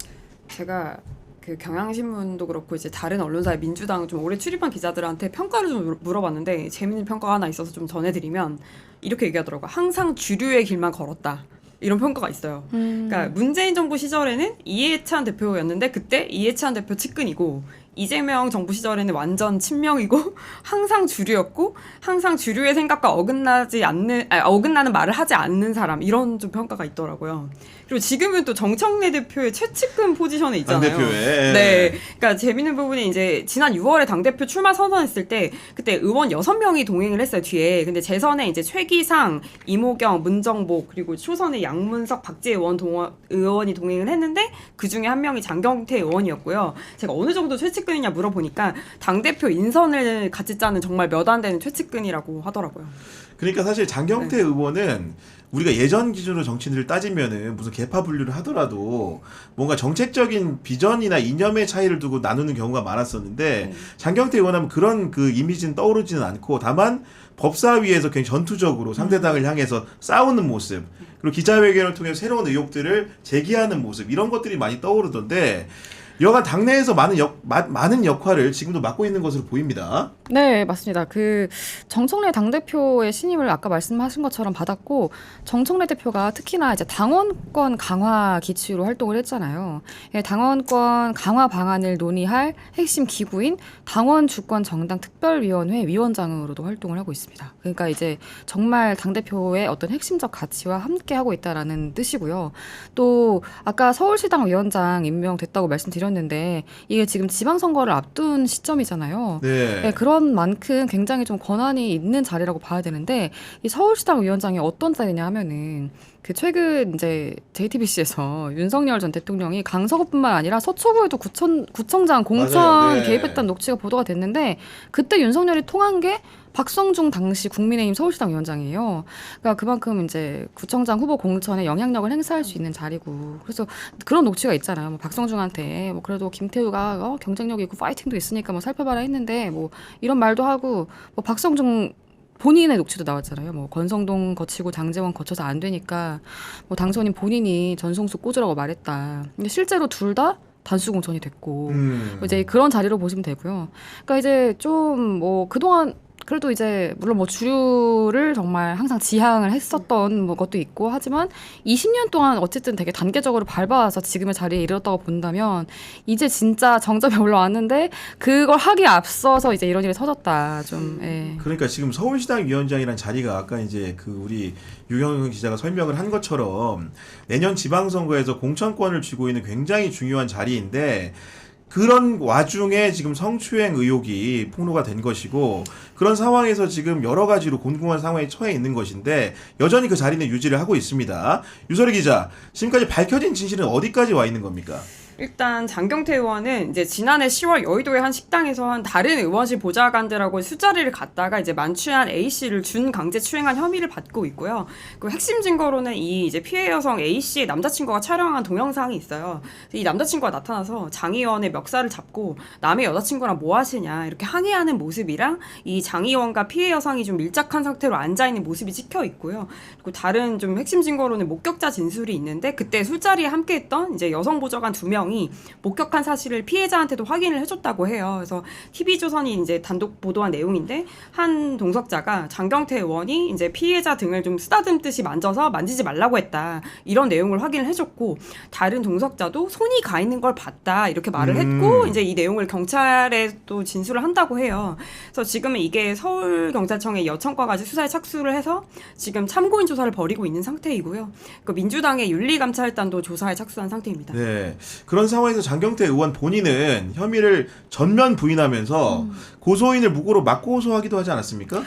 제가 그 경향신문도 그렇고 이제 다른 언론사의 민주당 좀 오래 출입한 기자들한테 평가를 좀 물어봤는데 재밌는 평가가 하나 있어서 좀 전해드리면 이렇게 얘기하더라고요. 항상 주류의 길만 걸었다. 이런 평가가 있어요. 그러니까 문재인 정부 시절에는 이해찬 대표였는데 그때 이해찬 대표 측근이고 이재명 정부 시절에는 완전 친명이고 항상 주류였고 항상 주류의 생각과 어긋나는 말을 하지 않는 사람 이런 좀 평가가 있더라고요. 그리고 지금은 또 정청래 대표의 최측근 포지션에 있잖아요. 당대표에. 네. 그러니까 재밌는 부분이 이제 지난 6월에 당대표 출마 선언했을 때 그때 의원 6명이 동행을 했어요, 뒤에. 근데 재선에 이제 최기상, 이모경, 문정복 그리고 초선의 양문석, 박지혜 의원이 동행을 했는데 그 중에 한 명이 장경태 의원이었고요. 제가 어느 정도 최측근이냐 물어보니까 당대표 인선을 같이 짜는 정말 몇 안 되는 최측근이라고 하더라고요. 그러니까 사실 장경태 의원은 우리가 예전 기준으로 정치인들을 따지면은 무슨 계파 분류를 하더라도 뭔가 정책적인 비전이나 이념의 차이를 두고 나누는 경우가 많았었는데 장경태 의원하면 그런 그 이미지는 떠오르지는 않고 다만 법사위에서 굉장히 전투적으로 상대당을 향해서 싸우는 모습 그리고 기자회견을 통해 새로운 의혹들을 제기하는 모습 이런 것들이 많이 떠오르던데 여간 당내에서 많은 역할을 지금도 맡고 있는 것으로 보입니다. 네, 맞습니다. 그 정청래 당대표의 신임을 아까 말씀하신 것처럼 받았고 정청래 대표가 특히나 이제 당원권 강화 기치로 활동을 했잖아요. 예, 당원권 강화 방안을 논의할 핵심 기구인 당원 주권 정당 특별위원회 위원장으로도 활동을 하고 있습니다. 그러니까 이제 정말 당대표의 어떤 핵심적 가치와 함께 하고 있다라는 뜻이고요. 또 아까 서울시당 위원장 임명됐다고 말씀드렸는데 이게 지금 지방선거를 앞둔 시점이잖아요. 네. 네, 그런 만큼 굉장히 좀 권한이 있는 자리라고 봐야 되는데 이 서울시당 위원장이 어떤 자리냐 하면은 그 최근 이제 JTBC에서 윤석열 전 대통령이 강서구뿐만 아니라 서초구에도 구청장 공천 맞아요. 네. 개입했다는 녹취가 보도가 됐는데 그때 윤석열이 통한 게 박성중 당시 국민의힘 서울시당 위원장이에요. 그러니까 그만큼 이제 구청장 후보 공천에 영향력을 행사할 수 있는 자리고 그래서 그런 녹취가 있잖아요. 뭐 박성중한테 뭐 그래도 김태우가 경쟁력 있고 파이팅도 있으니까 뭐 살펴봐라 했는데 뭐 이런 말도 하고 뭐 박성중 본인의 녹취도 나왔잖아요. 뭐 권성동 거치고 장제원 거쳐서 안 되니까 뭐 당선인 본인이 전송수 꽂으라고 말했다. 근데 실제로 둘 다 단수 공천이 됐고 이제 그런 자리로 보시면 되고요. 그러니까 이제 좀 뭐 그동안 그래도 이제 물론 뭐 주류를 정말 항상 지향을 했었던 뭐 것도 있고 하지만 20년 동안 어쨌든 되게 단계적으로 밟아와서 지금의 자리에 이르렀다고 본다면 이제 진짜 정점에 올라왔는데 그걸 하기에 앞서서 이제 이런 일이 터졌다 좀. 예. 그러니까 지금 서울시당 위원장이란 자리가 아까 이제 그 우리 유경영 기자가 설명을 한 것처럼 내년 지방선거에서 공천권을 쥐고 있는 굉장히 중요한 자리인데 그런 와중에 지금 성추행 의혹이 폭로가 된 것이고 그런 상황에서 지금 여러 가지로 곤궁한 상황에 처해 있는 것인데 여전히 그 자리는 유지를 하고 있습니다. 유설희 기자, 지금까지 밝혀진 진실은 어디까지 와 있는 겁니까? 일단 장경태 의원은 이제 지난해 10월 여의도의 한 식당에서 한 다른 의원실 보좌관들하고 술자리를 갔다가 이제 만취한 A 씨를 준 강제 추행한 혐의를 받고 있고요. 그 핵심 증거로는 이 이제 피해 여성 A 씨의 남자친구가 촬영한 동영상이 있어요. 이 남자친구가 나타나서 장 의원의 멱살을 잡고 남의 여자친구랑 뭐 하시냐 이렇게 항의하는 모습이랑 이 장 의원과 피해 여성이 좀 밀착한 상태로 앉아 있는 모습이 찍혀 있고요. 그리고 다른 좀 핵심 증거로는 목격자 진술이 있는데 그때 술자리에 함께했던 이제 여성 보좌관 2명이 대통령이 목격한 사실을 피해자한테도 확인을 해줬다고 해요. 그래서 TV조선이 이제 단독 보도한 내용인데 한 동석자가 장경태 의원이 이제 피해자 등을 좀 쓰다듬듯이 만져서 만지지 말라고 했다. 이런 내용을 확인을 해줬고 다른 동석자도 손이 가 있는 걸 봤다. 이렇게 말을 했고 이제 이 내용을 경찰에 또 진술을 한다고 해요. 그래서 지금은 이게 서울경찰청의 여청과까지 수사에 착수를 해서 지금 참고인 조사를 벌이고 있는 상태이고요. 그 민주당의 윤리감찰단도 조사에 착수한 상태입니다. 네. 그런 상황에서 장경태 의원 본인은 혐의를 전면 부인하면서 고소인을 무고로 맞고소하기도 하지 않았습니까?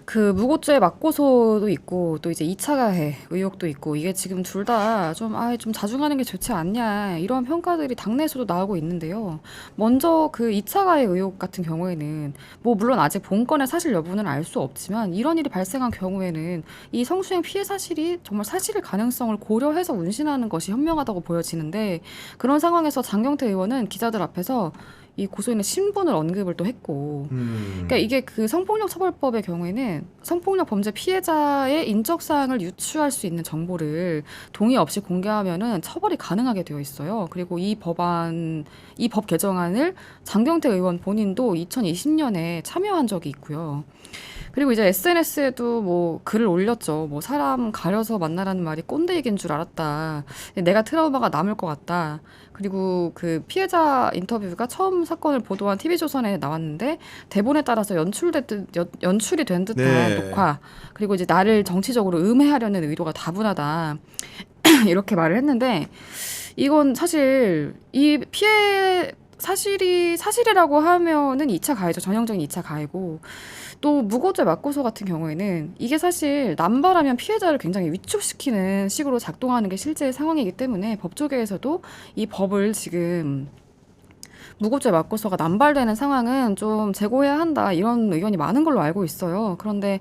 그 무고죄 맞고소도 있고 또 이제 2차 가해 의혹도 있고 이게 지금 둘 다 좀 자중하는 게 좋지 않냐 이런 평가들이 당내에서도 나오고 있는데요. 먼저 그 2차 가해 의혹 같은 경우에는 뭐 물론 아직 본건의 사실 여부는 알 수 없지만 이런 일이 발생한 경우에는 이 성추행 피해 사실이 정말 사실일 가능성을 고려해서 운신하는 것이 현명하다고 보여지는데 그런 상황에서 장경태 의원은 기자들 앞에서 이 고소인의 신분을 언급을 또 했고, 그러니까 이게 그 성폭력 처벌법의 경우에는 성폭력 범죄 피해자의 인적 사항을 유추할 수 있는 정보를 동의 없이 공개하면은 처벌이 가능하게 되어 있어요. 그리고 이 법 개정안을 장경태 의원 본인도 2020년에 참여한 적이 있고요. 그리고 이제 SNS에도 뭐 글을 올렸죠. 뭐 사람 가려서 만나라는 말이 꼰대 얘기인 줄 알았다. 내가 트라우마가 남을 것 같다. 그리고 그 피해자 인터뷰가 처음 사건을 보도한 TV조선에 나왔는데 대본에 따라서 연출이 된 듯한 네. 녹화. 그리고 이제 나를 정치적으로 음해하려는 의도가 다분하다. 이렇게 말을 했는데 이건 사실 이 피해 사실이라고 하면은 2차 가해죠. 전형적인 2차 가해고 또 무고죄 맞고소 같은 경우에는 이게 사실 남발하면 피해자를 굉장히 위축시키는 식으로 작동하는 게 실제 상황이기 때문에 법조계에서도 이 법을 지금 무고죄 맞고소가 남발되는 상황은 좀 제고해야 한다 이런 의견이 많은 걸로 알고 있어요. 그런데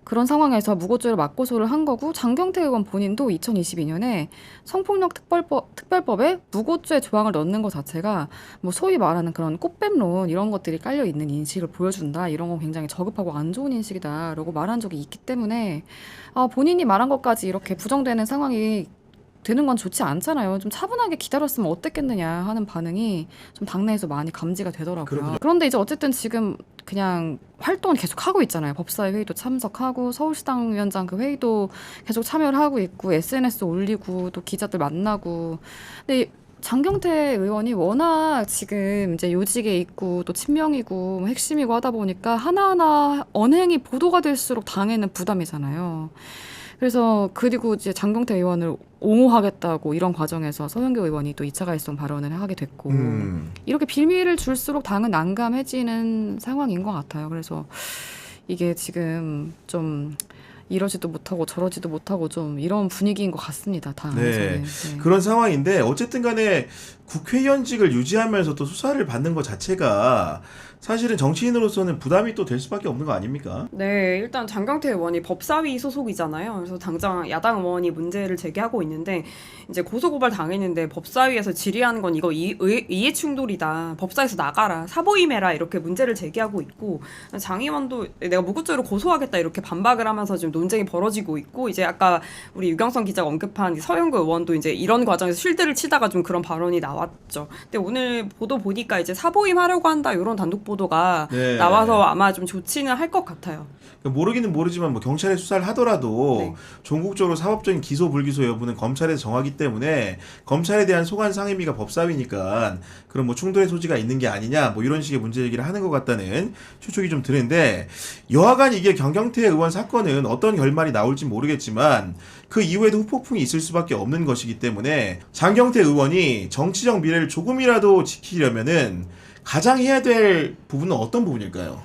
그런 상황에서 무고죄를 맞고소를 한 거고 장경태 의원 본인도 2022년에 성폭력 특별법에 무고죄 조항을 넣는 것 자체가 뭐 소위 말하는 그런 꽃뱀론 이런 것들이 깔려 있는 인식을 보여준다. 이런 건 굉장히 저급하고 안 좋은 인식이다라고 말한 적이 있기 때문에 본인이 말한 것까지 이렇게 부정되는 상황이 되는 건 좋지 않잖아요. 좀 차분하게 기다렸으면 어땠겠느냐 하는 반응이 좀 당내에서 많이 감지가 되더라고요. 그렇군요. 그런데 이제 어쨌든 지금 그냥 활동을 계속 하고 있잖아요. 법사위 회의도 참석하고 서울시당 위원장 그 회의도 계속 참여를 하고 있고 SNS 올리고 또 기자들 만나고. 근데 장경태 의원이 워낙 지금 이제 요직에 있고 또 친명이고 핵심이고 하다 보니까 하나하나 언행이 보도가 될수록 당에는 부담이잖아요. 그래서 그리고 이제 장경태 의원을 옹호하겠다고 이런 과정에서 서영교 의원이 또 2차 가해성 발언을 하게 됐고 이렇게 빌미를 줄수록 당은 난감해지는 상황인 것 같아요. 그래서 이게 지금 좀 이러지도 못하고 저러지도 못하고 좀 이런 분위기인 것 같습니다. 당에서는. 네. 그런 상황인데 어쨌든 간에 국회의원직을 유지하면서 또 수사를 받는 것 자체가 사실은 정치인으로서는 부담이 또 될 수밖에 없는 거 아닙니까? 네, 일단 장경태 의원이 법사위 소속이잖아요. 그래서 당장 야당 의원이 문제를 제기하고 있는데 이제 고소고발 당했는데 법사위에서 질의하는 건 이거 이해 충돌이다. 법사위에서 나가라. 사보임해라. 이렇게 문제를 제기하고 있고 장 의원도 내가 무고죄로 고소하겠다 이렇게 반박을 하면서 지금 논쟁이 벌어지고 있고 이제 아까 우리 유경선 기자가 언급한 서영구 의원도 이제 이런 과정에서 쉴드를 치다가 좀 그런 발언이 나왔죠. 근데 오늘 보도 보니까 이제 사보임 하려고 한다 이런 단독 보도가 네. 나와서 아마 좀 좋지는 할 것 같아요. 모르기는 모르지만 뭐 경찰에 수사를 하더라도 네. 전국적으로 사법적인 기소 불기소 여부는 검찰에서 정하기 때문에 검찰에 대한 소관 상임위가 법사위니까 그런 뭐 충돌의 소지가 있는 게 아니냐 뭐 이런 식의 문제 제기를 하는 것 같다는 추측이 좀 드는데 여하간 이게 장경태 의원 사건은 어떤 결말이 나올지 모르겠지만 그 이후에도 후폭풍이 있을 수밖에 없는 것이기 때문에 장경태 의원이 정치적 미래를 조금이라도 지키려면은 가장 해야 될 부분은 어떤 부분일까요?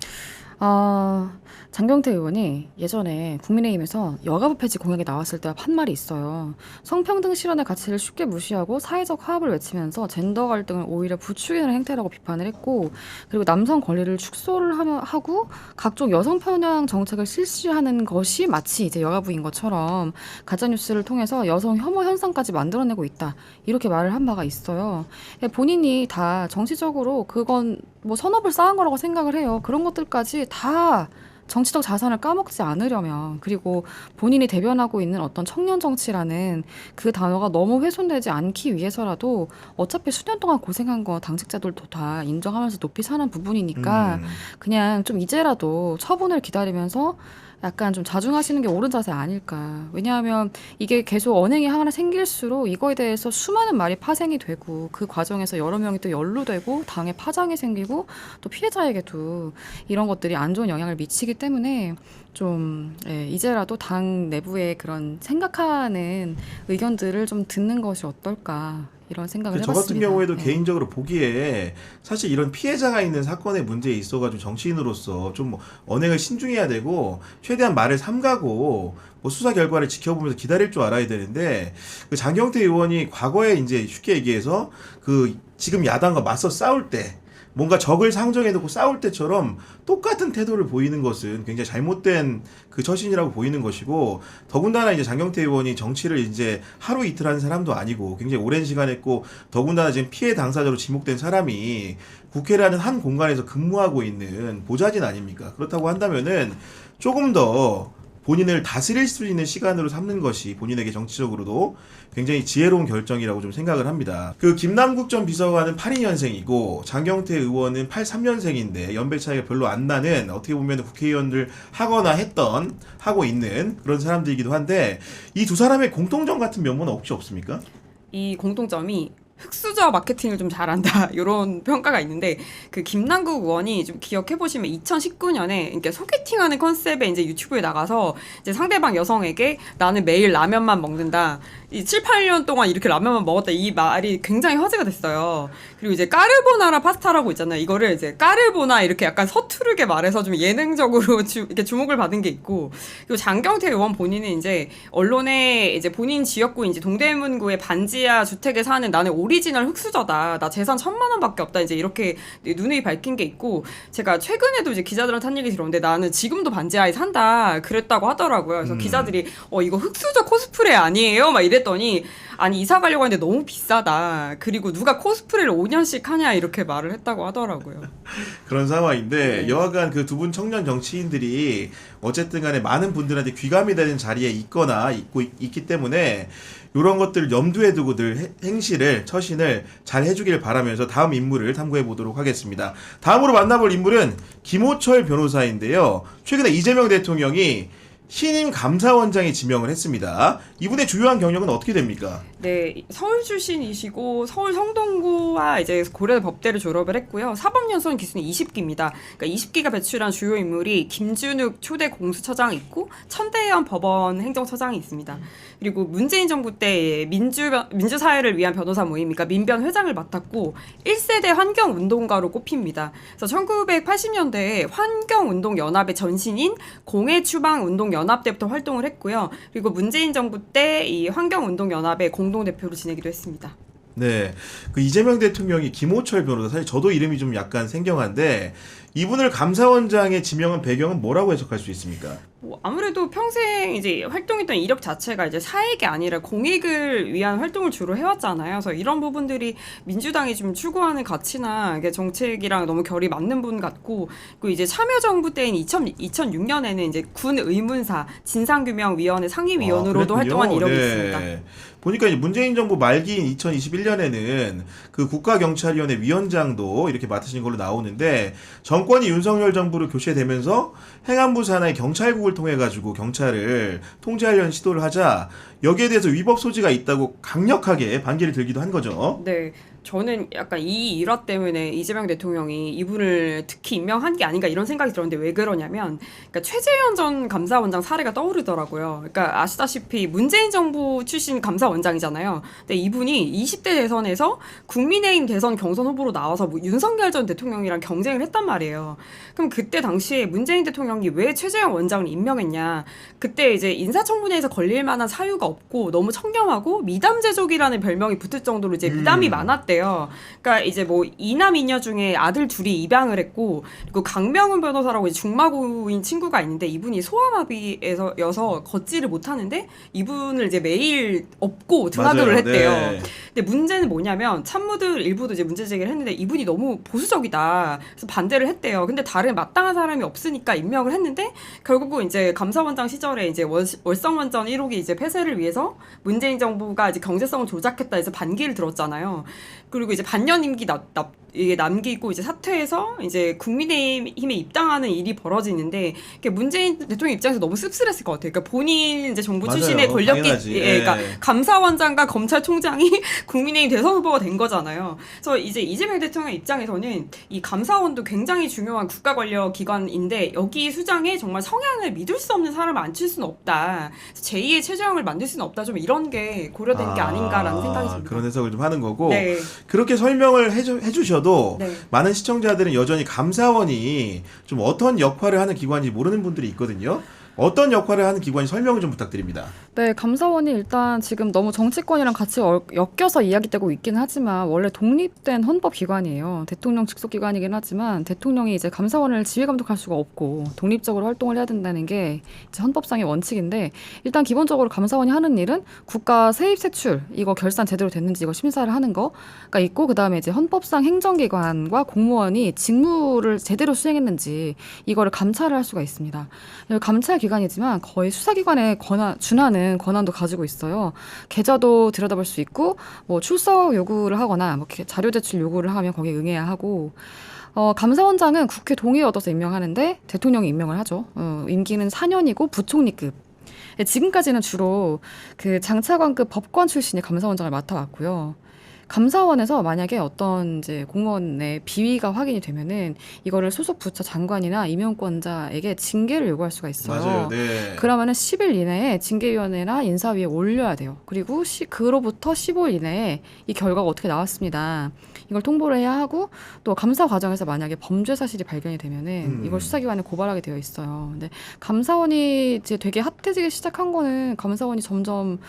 장경태 의원이 예전에 국민의힘에서 여가부 폐지 공약이 나왔을 때 한 말이 있어요. 성평등 실현의 가치를 쉽게 무시하고 사회적 화합을 외치면서 젠더 갈등을 오히려 부추기는 행태라고 비판을 했고 그리고 남성 권리를 축소를 하고 각종 여성 편향 정책을 실시하는 것이 마치 이제 여가부인 것처럼 가짜뉴스를 통해서 여성 혐오 현상까지 만들어내고 있다. 이렇게 말을 한 바가 있어요. 본인이 다 정치적으로 그건 뭐 선업을 쌓은 거라고 생각을 해요. 그런 것들까지 다 정치적 자산을 까먹지 않으려면, 그리고 본인이 대변하고 있는 어떤 청년 정치라는 그 단어가 너무 훼손되지 않기 위해서라도 어차피 수년 동안 고생한 거 당직자들도 다 인정하면서 높이 사는 부분이니까 그냥 좀 이제라도 처분을 기다리면서 약간 좀 자중하시는 게 옳은 자세 아닐까. 왜냐하면 이게 계속 언행이 하나 생길수록 이거에 대해서 수많은 말이 파생이 되고 그 과정에서 여러 명이 또 연루되고 당에 파장이 생기고 또 피해자에게도 이런 것들이 안 좋은 영향을 미치기 때문에 좀 이제라도 당 내부의 그런 생각하는 의견들을 좀 듣는 것이 어떨까. 이런 생각을 저 해봤습니다. 같은 경우에도 네. 개인적으로 보기에 사실 이런 피해자가 있는 사건의 문제에 있어가지고 정치인으로서 좀 언행을 신중해야 되고 최대한 말을 삼가고 뭐 수사 결과를 지켜보면서 기다릴 줄 알아야 되는데 그 장경태 의원이 과거에 이제 쉽게 얘기해서 그 지금 야당과 맞서 싸울 때 뭔가 적을 상정해놓고 싸울 때처럼 똑같은 태도를 보이는 것은 굉장히 잘못된 그 처신이라고 보이는 것이고 더군다나 이제 장경태 의원이 정치를 이제 하루 이틀 하는 사람도 아니고 굉장히 오랜 시간 했고 더군다나 지금 피해 당사자로 지목된 사람이 국회라는 한 공간에서 근무하고 있는 보좌진 아닙니까? 그렇다고 한다면은 조금 더 본인을 다스릴 수 있는 시간으로 삼는 것이 본인에게 정치적으로도 굉장히 지혜로운 결정이라고 좀 생각을 합니다. 그 김남국 전 비서관은 82년생이고 장경태 의원은 83년생인데 연배 차이가 별로 안 나는 어떻게 보면 국회의원들 하거나 하고 있는 그런 사람들이기도 한데 이 두 사람의 공통점 같은 면모는 혹시 없습니까? 이 공통점이 흑수저 마케팅을 좀 잘한다 이런 평가가 있는데 그 김남국 의원이 좀 기억해 보시면 2019년에 그러니까 소개팅하는 컨셉의 이제 유튜브에 나가서 이제 상대방 여성에게 나는 매일 라면만 먹는다. 이 7, 8년 동안 이렇게 라면만 먹었다 이 말이 굉장히 화제가 됐어요. 그리고 이제 까르보나라 파스타라고 있잖아요. 이거를 이제 까르보나 이렇게 약간 서투르게 말해서 좀 예능적으로 이렇게 주목을 받은 게 있고 그리고 장경태 의원 본인은 이제 언론에 이제 본인 지역구 이제 동대문구의 반지하 주택에 사는 나는 오리지널 흑수저다. 나 재산 1,000만 원밖에 없다. 이제 이렇게 누누이 밝힌 게 있고 제가 최근에도 이제 기자들한테 한 얘기 들었는데 나는 지금도 반지하에 산다. 그랬다고 하더라고요. 그래서 기자들이 이거 흑수저 코스프레 아니에요? 막 이랬더니 아니 이사 가려고 하는데 너무 비싸다. 그리고 누가 코스프레를 5년씩 하냐 이렇게 말을 했다고 하더라고요. 그런 상황인데 여하간 그 두 분 청년 정치인들이 어쨌든 간에 많은 분들한테 귀감이 되는 자리에 있거나 있기 때문에 이런 것들을 염두에 두고 늘 처신을 잘 해주길 바라면서 다음 인물을 탐구해 보도록 하겠습니다. 다음으로 만나볼 인물은 김호철 변호사인데요. 최근에 이재명 대통령이 신임 감사원장에 지명을 했습니다. 이분의 주요한 경력은 어떻게 됩니까? 네, 서울 출신이시고 서울 성동구와 이제 고려 법대를 졸업을 했고요. 사법연수원 기수는 20기입니다. 그러니까 20기가 배출한 주요 인물이 김준욱 초대 공수처장이 있고 천대현 법원 행정처장이 있습니다. 그리고 문재인 정부 때 민주사회를 위한 변호사 모임, 그러니까 민변 회장을 맡았고 1세대 환경운동가로 꼽힙니다. 그래서 1980년대에 환경운동연합의 전신인 공해추방운동연합 때부터 활동을 했고요. 그리고 문재인 정부 때 이 환경운동연합의 공동대표로 지내기도 했습니다. 네, 그 이재명 대통령이 김호철 변호사, 사실 저도 이름이 좀 약간 생경한데 이분을 감사원장에 지명한 배경은 뭐라고 해석할 수 있습니까? 아무래도 평생 이제 활동했던 이력 자체가 이제 사익이 아니라 공익을 위한 활동을 주로 해왔잖아요. 그래서 이런 부분들이 민주당이 좀 추구하는 가치나 이게 정책이랑 너무 결이 맞는 분 같고, 그리고 이제 참여정부 때인 2006년에는 이제 군 의문사 진상규명위원회 상임위원으로도 그랬군요. 활동한 이력이 네. 있습니다. 보니까 이제 문재인 정부 말기인 2021년에는 그 국가경찰위원회 위원장도 이렇게 맡으신 걸로 나오는데 정권이 윤석열 정부로 교체되면서 행안부 산하의 경찰국을 통해 가지고 경찰을 통제하려는 시도를 하자 여기에 대해서 위법 소지가 있다고 강력하게 반기를 들기도 한 거죠. 네. 저는 약간 이 일화 때문에 이재명 대통령이 이분을 특히 임명한 게 아닌가 이런 생각이 들었는데 왜 그러냐면 그러니까 최재현 전 감사원장 사례가 떠오르더라고요. 그러니까 아시다시피 문재인 정부 출신 감사원장이잖아요. 근데 이분이 20대 대선에서 국민의힘 대선 경선 후보로 나와서 뭐 윤석열 전 대통령이랑 경쟁을 했단 말이에요. 그럼 그때 당시에 문재인 대통령이 왜 최재현 원장을 임명했냐. 그때 이제 인사청문회에서 걸릴 만한 사유가 없고 너무 청렴하고 미담제족이라는 별명이 붙을 정도로 이제 미담이 많았대요. 그러니까 이제 뭐 이남 이녀 중에 아들 둘이 입양을 했고 그리고 강명훈 변호사라고 이제 중마고인 친구가 있는데 이분이 소아마비여서 걷지를 못하는데 이분을 이제 매일 업고 등하교를 맞아요. 했대요. 네. 근데 문제는 뭐냐면 참모들 일부도 이제 문제 제기를 했는데 이분이 너무 보수적이다. 그래서 반대를 했대요. 근데 다른 마땅한 사람이 없으니까 임명을 했는데 결국은 이제 감사원장 시절에 이제 월성원전 1호기 이제 폐쇄를 위해서 문재인 정부가 이제 경제성을 조작했다 해서 반기를 들었잖아요. 그리고 이제 반년 임기 이게 남기고 이제 사퇴해서 이제 국민의힘에 입당하는 일이 벌어지는데 이게 문재인 대통령 입장에서 너무 씁쓸했을 것 같아요. 그러니까 본인 이제 정부 맞아요. 출신의 권력기, 당연하지. 그러니까 예. 감사원장과 검찰총장이 국민의힘 대선 후보가 된 거잖아요. 그래서 이제 이재명 대통령 입장에서는 이 감사원도 굉장히 중요한 국가 권력 기관인데 여기 수장에 정말 성향을 믿을 수 없는 사람을 앉힐 수는 없다. 제2의 최저형을 만들 수는 없다. 좀 이런 게 고려된 게 아닌가라는 생각이 듭니다. 그런 해석을 좀 하는 거고 네. 그렇게 설명을 해주셔도 네. 많은 시청자들은 여전히 감사원이 좀 어떤 역할을 하는 기관인지 모르는 분들이 있거든요. 어떤 역할을 하는 기관인지 설명을 좀 부탁드립니다. 네, 감사원이 일단 지금 너무 정치권이랑 같이 엮여서 이야기되고 있긴 하지만 원래 독립된 헌법기관이에요. 대통령 직속기관이긴 하지만 대통령이 이제 감사원을 지휘감독할 수가 없고 독립적으로 활동을 해야 된다는 게 이제 헌법상의 원칙인데 일단 기본적으로 감사원이 하는 일은 국가 세입 세출 이거 결산 제대로 됐는지 이거 심사를 하는 거가 있고 그다음에 이제 헌법상 행정기관과 공무원이 직무를 제대로 수행했는지 이거를 감찰을 할 수가 있습니다. 감찰 기관이지만 거의 수사기관에 준하는 권한도 가지고 있어요. 계좌도 들여다볼 수 있고 뭐 출석 요구를 하거나 뭐 자료 제출 요구를 하면 거기에 응해야 하고 감사원장은 국회 동의 얻어서 임명하는데 대통령이 임명을 하죠. 임기는 4년이고 부총리급. 지금까지는 주로 그 장차관급 법관 출신이 감사원장을 맡아왔고요. 감사원에서 만약에 어떤 이제 공무원의 비위가 확인이 되면은 이거를 소속 부처 장관이나 임용권자에게 징계를 요구할 수가 있어요. 맞아요. 네. 그러면은 10일 이내에 징계위원회나 인사위에 올려야 돼요. 그리고 그로부터 15일 이내에 이 결과가 어떻게 나왔습니다. 이걸 통보를 해야 하고 또 감사 과정에서 만약에 범죄 사실이 발견이 되면은 이걸 수사기관에 고발하게 되어 있어요. 근데 감사원이 이제 되게 핫해지기 시작한 거는 감사원이 점점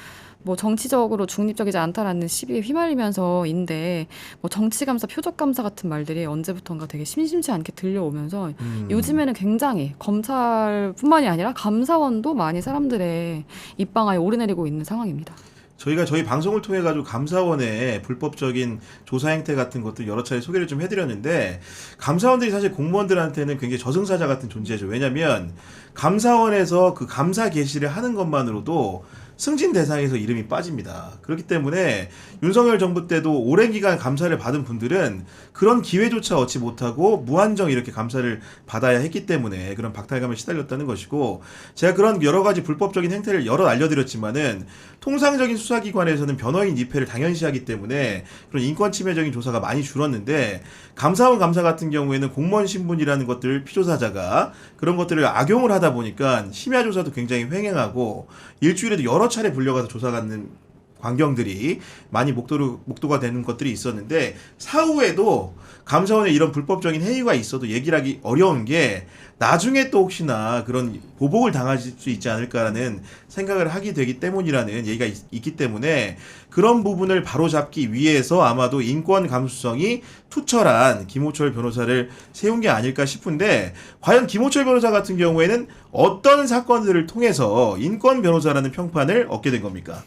뭐 정치적으로 중립적이지 않다라는 시비에 휘말리면서인데 뭐 정치감사, 표적감사 같은 말들이 언제부턴가 되게 심심치 않게 들려오면서 요즘에는 굉장히 검찰뿐만이 아니라 감사원도 많이 사람들의 입방아에 오르내리고 있는 상황입니다. 저희가 저희 방송을 통해 가지고 감사원의 불법적인 조사 행태 같은 것들 여러 차례 소개를 좀 해드렸는데 감사원들이 사실 공무원들한테는 굉장히 저승사자 같은 존재죠. 왜냐하면 감사원에서 그 감사 개시를 하는 것만으로도 승진 대상에서 이름이 빠집니다. 그렇기 때문에 윤석열 정부 때도 오랜 기간 감사를 받은 분들은 그런 기회조차 얻지 못하고 무한정 이렇게 감사를 받아야 했기 때문에 그런 박탈감에 시달렸다는 것이고 제가 그런 여러 가지 불법적인 행태를 여러 알려드렸지만은 통상적인 수사기관에서는 변호인 입회를 당연시하기 때문에 그런 인권 침해적인 조사가 많이 줄었는데 감사원 감사 같은 경우에는 공무원 신분이라는 것들 피조사자가 그런 것들을 악용을 하다 보니까 심야 조사도 굉장히 횡행하고 일주일에도 여러 차례 불려가서 조사받는 광경들이 많이 목도가 되는 것들이 있었는데 사후에도 감사원에 이런 불법적인 행위가 있어도 얘기를 하기 어려운 게 나중에 또 혹시나 그런 보복을 당할 수 있지 않을까라는 생각을 하게 되기 때문이라는 얘기가 있기 때문에 그런 부분을 바로잡기 위해서 아마도 인권 감수성이 투철한 김호철 변호사를 세운 게 아닐까 싶은데 과연 김호철 변호사 같은 경우에는 어떤 사건들을 통해서 인권 변호사라는 평판을 얻게 된 겁니까?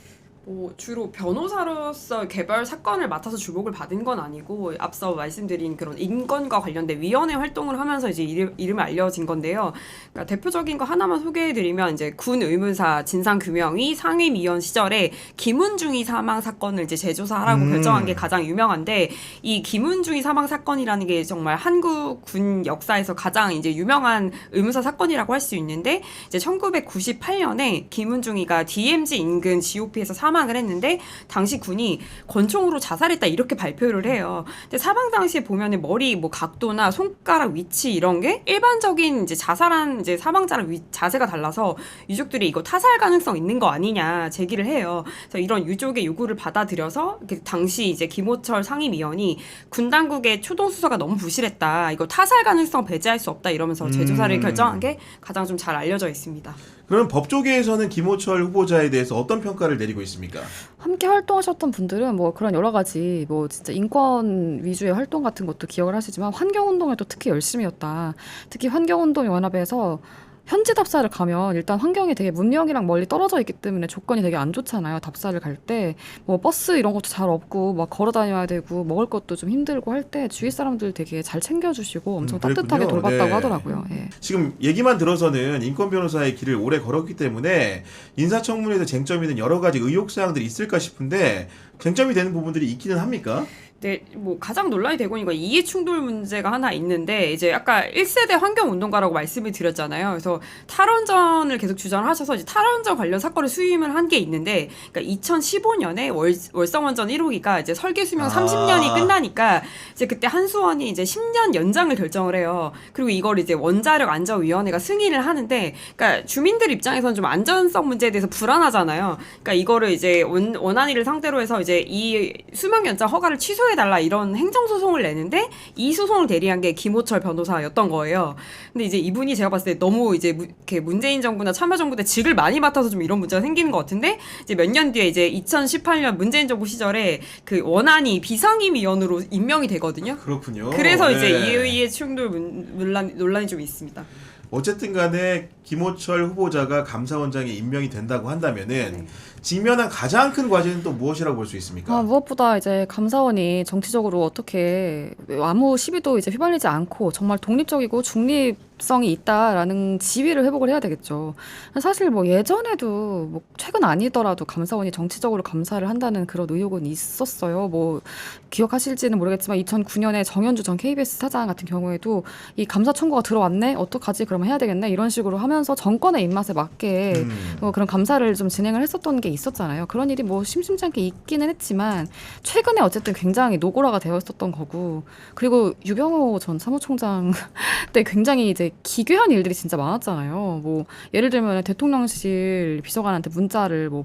주로 변호사로서 개별 사건을 맡아서 주목을 받은 건 아니고 앞서 말씀드린 그런 인권과 관련된 위원회 활동을 하면서 이제 이름을 알려진 건데요. 그러니까 대표적인 거 하나만 소개해드리면 이제 군 의문사 진상규명위 상임위원 시절에 김은중이 사망 사건을 이제 재조사하라고 결정한 게 가장 유명한데 이 김은중이 사망 사건이라는 게 정말 한국 군 역사에서 가장 이제 유명한 의문사 사건이라고 할 수 있는데 이제 1998년에 김은중이가 DMZ 인근 GOP에서 사망을 했는데 당시 군이 권총으로 자살했다 이렇게 발표를 해요. 근데 사망 당시에 보면은 머리 뭐 각도나 손가락 위치 이런 게 일반적인 이제 자살한 이제 사망자랑 자세가 달라서 유족들이 이거 타살 가능성 있는 거 아니냐 제기를 해요. 그래서 이런 유족의 요구를 받아들여서 당시 이제 김호철 상임위원이 군 당국의 초동 수사가 너무 부실했다. 이거 타살 가능성 배제할 수 없다 이러면서 재조사를 결정한 게 가장 좀 잘 알려져 있습니다. 그럼 법조계에서는 김호철 후보자에 대해서 어떤 평가를 내리고 있습니까? 함께 활동하셨던 분들은 뭐 그런 여러 가지 뭐 진짜 인권 위주의 활동 같은 것도 기억을 하시지만 환경운동에도 특히 열심히 했다. 특히 환경운동연합에서 현지 답사를 가면 일단 환경이 되게 문명이랑 멀리 떨어져 있기 때문에 조건이 되게 안 좋잖아요. 답사를 갈 때 뭐 버스 이런 것도 잘 없고 막 걸어 다녀야 되고 먹을 것도 좀 힘들고 할 때 주위 사람들 되게 잘 챙겨주시고 엄청 따뜻하게 그랬군요. 돌봤다고 네. 하더라고요. 예. 지금 얘기만 들어서는 인권 변호사의 길을 오래 걸었기 때문에 인사청문회에서 쟁점이 된 여러 가지 의혹 사항들이 있을까 싶은데 쟁점이 되는 부분들이 있기는 합니까? 네, 뭐 가장 논란이 되고 있는 건 이해 충돌 문제가 하나 있는데 이제 아까 1세대 환경 운동가라고 말씀을 드렸잖아요. 그래서 탈원전을 계속 주장을 하셔서 이제 탈원전 관련 사건을 수임을 한 게 있는데, 그러니까 2015년에 월성원전 1호기가 이제 설계 수명 30년이 끝나니까 이제 그때 한수원이 이제 10년 연장을 결정을 해요. 그리고 이걸 이제 원자력 안전위원회가 승인을 하는데, 그러니까 주민들 입장에서는 좀 안전성 문제에 대해서 불안하잖아요. 그러니까 이거를 이제 원안위를 상대로 해서 이제 이 수명 연장 허가를 취소해달라 이런 행정소송을 내는데 이 소송을 대리한 게 김호철 변호사였던 거예요. 근데 이제 이분이 제가 봤을 때 너무 이제 이렇게 문재인 정부나 참여정부 때 직을 많이 맡아서 좀 이런 문제가 생기는 것 같은데, 이제 몇 년 뒤에 이제 2018년 문재인 정부 시절에 그 원안이 비상임위원으로 임명이 되거든요. 그렇군요. 그래서 이제 네. 이해 충돌 논란이 좀 있습니다. 어쨌든 간에 김호철 후보자가 감사원장에 임명이 된다고 한다면은 네. 직면한 가장 큰 과제는 또 무엇이라고 볼 수 있습니까? 무엇보다 이제 감사원이 정치적으로 어떻게 아무 시비도 이제 휘발리지 않고 정말 독립적이고 중립성이 있다라는 지위를 회복을 해야 되겠죠. 사실 뭐 예전에도 뭐 최근 아니더라도 감사원이 정치적으로 감사를 한다는 그런 의혹은 있었어요. 뭐 기억하실지는 모르겠지만 2009년에 정현주 전 KBS 사장 같은 경우에도 이 감사 청구가 들어왔네, 어떡하지, 그러면 해야 되겠네, 이런 식으로 하면서 정권의 입맛에 맞게 그런 감사를 좀 진행을 했었던 게 있었잖아요. 그런 일이 뭐 심심치 않게 있기는 했지만 최근에 어쨌든 굉장히 노골화가 되어 있었던 거고, 그리고 유병호 전 사무총장 때 굉장히 이제 기괴한 일들이 진짜 많았잖아요. 뭐 예를 들면 대통령실 비서관한테 문자를 뭐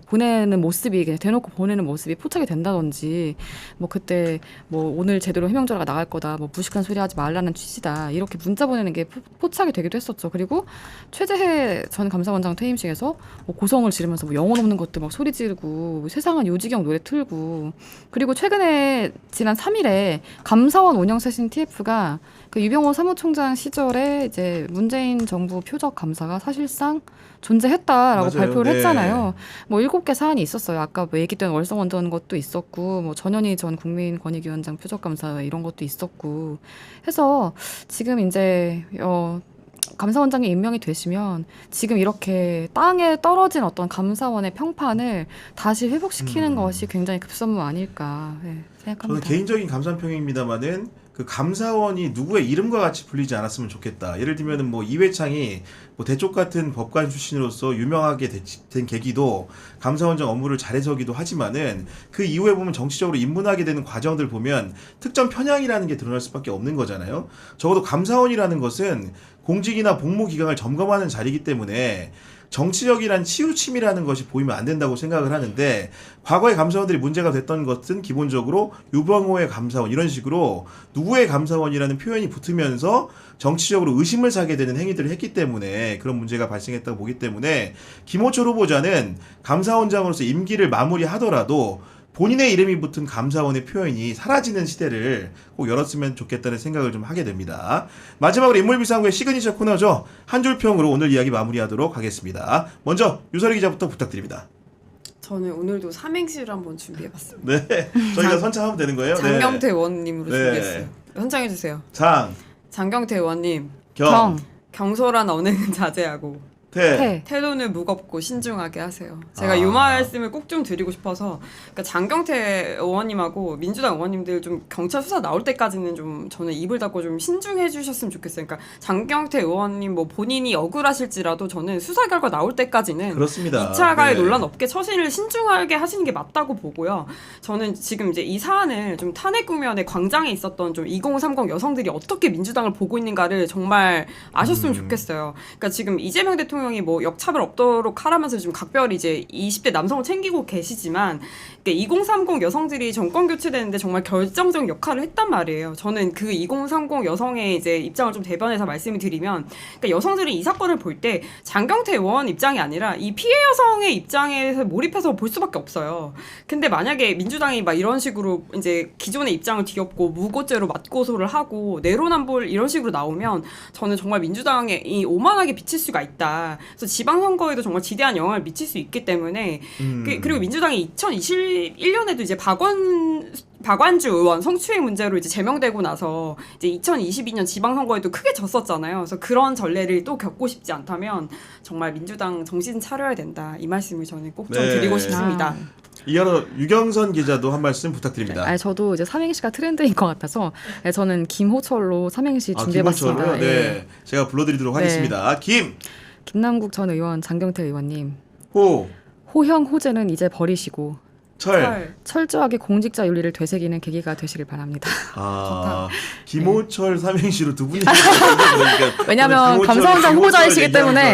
보내는 모습이 그냥 대놓고 보내는 모습이 포착이 된다든지, 뭐 그때 뭐 오늘 제대로 해명조라가 나갈 거다, 뭐 무식한 소리 하지 말라는 취지다, 이렇게 문자 보내는 게 포착이 되기도 했었죠. 그리고 최재해 전 감사원장 퇴임식에서 뭐 고성을 지르면서 뭐 영혼 없는 것들 막 소리 지르고, 뭐 세상은 요지경 노래 틀고, 그리고 최근에 지난 3일에 감사원 운영 쇄신 TF가 그 유병호 사무총장 시절에 이제 문재인 정부 표적 감사가 사실상 존재했다라고 맞아요. 발표를 네. 했잖아요. 뭐 7개 사안이 있었어요. 아까 뭐 얘기했던 월성원전 것도 있었고, 뭐 전현희 전 국민권익위원장 표적 감사 이런 것도 있었고 해서 지금 이제 감사원장이 임명이 되시면 지금 이렇게 땅에 떨어진 어떤 감사원의 평판을 다시 회복시키는 것이 굉장히 급선무 아닐까 저는 생각합니다. 개인적인 감상평입니다만은 그 감사원이 누구의 이름과 같이 불리지 않았으면 좋겠다. 예를 들면은 뭐 이회창이 뭐 대쪽 같은 법관 출신으로서 유명하게 된 계기도 감사원장 업무를 잘해서기도 하지만은 그 이후에 보면 정치적으로 입문하게 되는 과정들 보면 특정 편향이라는 게 드러날 수밖에 없는 거잖아요. 적어도 감사원이라는 것은 공직이나 복무 기강을 점검하는 자리이기 때문에 정치적이란 치우침이라는 것이 보이면 안 된다고 생각을 하는데, 과거의 감사원들이 문제가 됐던 것은 기본적으로 유병호의 감사원 이런 식으로 누구의 감사원이라는 표현이 붙으면서 정치적으로 의심을 사게 되는 행위들을 했기 때문에 그런 문제가 발생했다고 보기 때문에 김호철 후보자는 감사원장으로서 임기를 마무리하더라도 본인의 이름이 붙은 감사원의 표현이 사라지는 시대를 꼭 열었으면 좋겠다는 생각을 좀 하게 됩니다. 마지막으로 인물비상구의 시그니처 코너죠. 한 줄 평으로 오늘 이야기 마무리하도록 하겠습니다. 먼저 유설희 기자부터 부탁드립니다. 저는 오늘도 삼행시를 한번 준비해봤습니다. 네, 저희가 선창하면 되는 거예요. 장경태 네. 의원님으로 네. 준비했어요. 선창해주세요. 장경태 의원님, 경, 경솔한 언행은 자제하고 태. 태도는 무겁고 신중하게 하세요. 제가 요 말씀을 꼭 좀 드리고 싶어서, 그러니까 장경태 의원님하고 민주당 의원님들 좀 경찰 수사 나올 때까지는 좀 저는 입을 닫고 좀 신중해 주셨으면 좋겠어요. 그러니까 장경태 의원님 뭐 본인이 억울하실지라도 저는 수사 결과 나올 때까지는 그렇습니다. 2차 가해 네. 논란 없게 처신을 신중하게 하시는 게 맞다고 보고요. 저는 지금 이제 이 사안을 좀 탄핵 국면에 광장에 있었던 좀 2030 여성들이 어떻게 민주당을 보고 있는가를 정말 아셨으면 좋겠어요. 그러니까 지금 이재명 대통령 대통령이 뭐 역차별 없도록 하라면서 지금 각별히 이제 20대 남성을 챙기고 계시지만 2030 여성들이 정권 교체되는데 정말 결정적 역할을 했단 말이에요. 저는 그 2030 여성의 이제 입장을 좀 대변해서 말씀을 드리면, 그러니까 여성들이 이 사건을 볼 때 장경태 의원 입장이 아니라 이 피해 여성의 입장에서 몰입해서 볼 수밖에 없어요. 근데 만약에 민주당이 막 이런 식으로 이제 기존의 입장을 뒤엎고 무고죄로 맞고소를 하고 내로남불 이런 식으로 나오면 저는 정말 민주당에 이 오만하게 비칠 수가 있다. 그래서 지방선거에도 정말 지대한 영향을 미칠 수 있기 때문에 그리고 민주당이 2021년에도 이제 박완주 의원 성추행 문제로 이제 제명되고 나서 이제 2022년 지방선거에도 크게 졌었잖아요. 그래서 그런 전례를 또 겪고 싶지 않다면 정말 민주당 정신 차려야 된다. 이 말씀을 저는 꼭 좀 네. 드리고 싶습니다. 이하로 유경선 기자도 한 말씀 부탁드립니다. 아니, 저도 이제 삼행시가 트렌드인 것 같아서 네, 저는 김호철로 삼행시 준비해봤습니다. 김호철로요? 네. 예. 제가 불러드리도록 네. 하겠습니다. 김남국 전 의원, 장경태 의원님. 호, 호형 호재는 이제 버리시고 철. 철저하게 공직자 윤리를 되새기는 계기가 되시길 바랍니다. 아, 김호철 삼행시로 두 분이 보니까 왜냐면 감사원장 후보자이시기 때문에.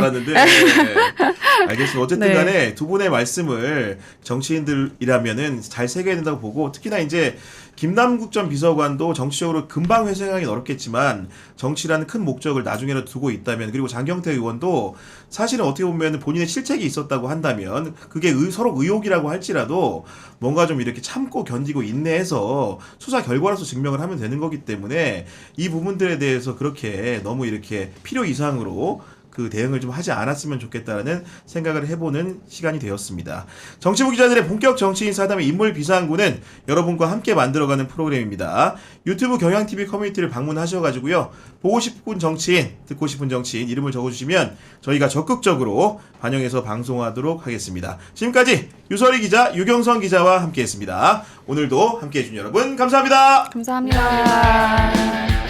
알겠습니다. 어쨌든 네. 간에 두 분의 말씀을 정치인들이라면은 잘 새겨야 된다고 보고, 특히나 이제 김남국 전 비서관도 정치적으로 금방 회생하기는 어렵겠지만 정치라는 큰 목적을 나중에라도 두고 있다면, 그리고 장경태 의원도 사실은 어떻게 보면 본인의 실책이 있었다고 한다면 그게 서로 의혹이라고 할지라도 뭔가 좀 이렇게 참고 견디고 인내해서 수사 결과로서 증명을 하면 되는 거기 때문에 이 부분들에 대해서 그렇게 너무 이렇게 필요 이상으로 그 대응을 좀 하지 않았으면 좋겠다는 생각을 해보는 시간이 되었습니다. 정치부 기자들의 본격 정치인 사담의 인물 비상구는 여러분과 함께 만들어가는 프로그램입니다. 유튜브 경향TV 커뮤니티를 방문하셔가지고요. 보고 싶은 정치인, 듣고 싶은 정치인 이름을 적어주시면 저희가 적극적으로 반영해서 방송하도록 하겠습니다. 지금까지 유설희 기자, 유경선 기자와 함께했습니다. 오늘도 함께해준 여러분 감사합니다. 감사합니다.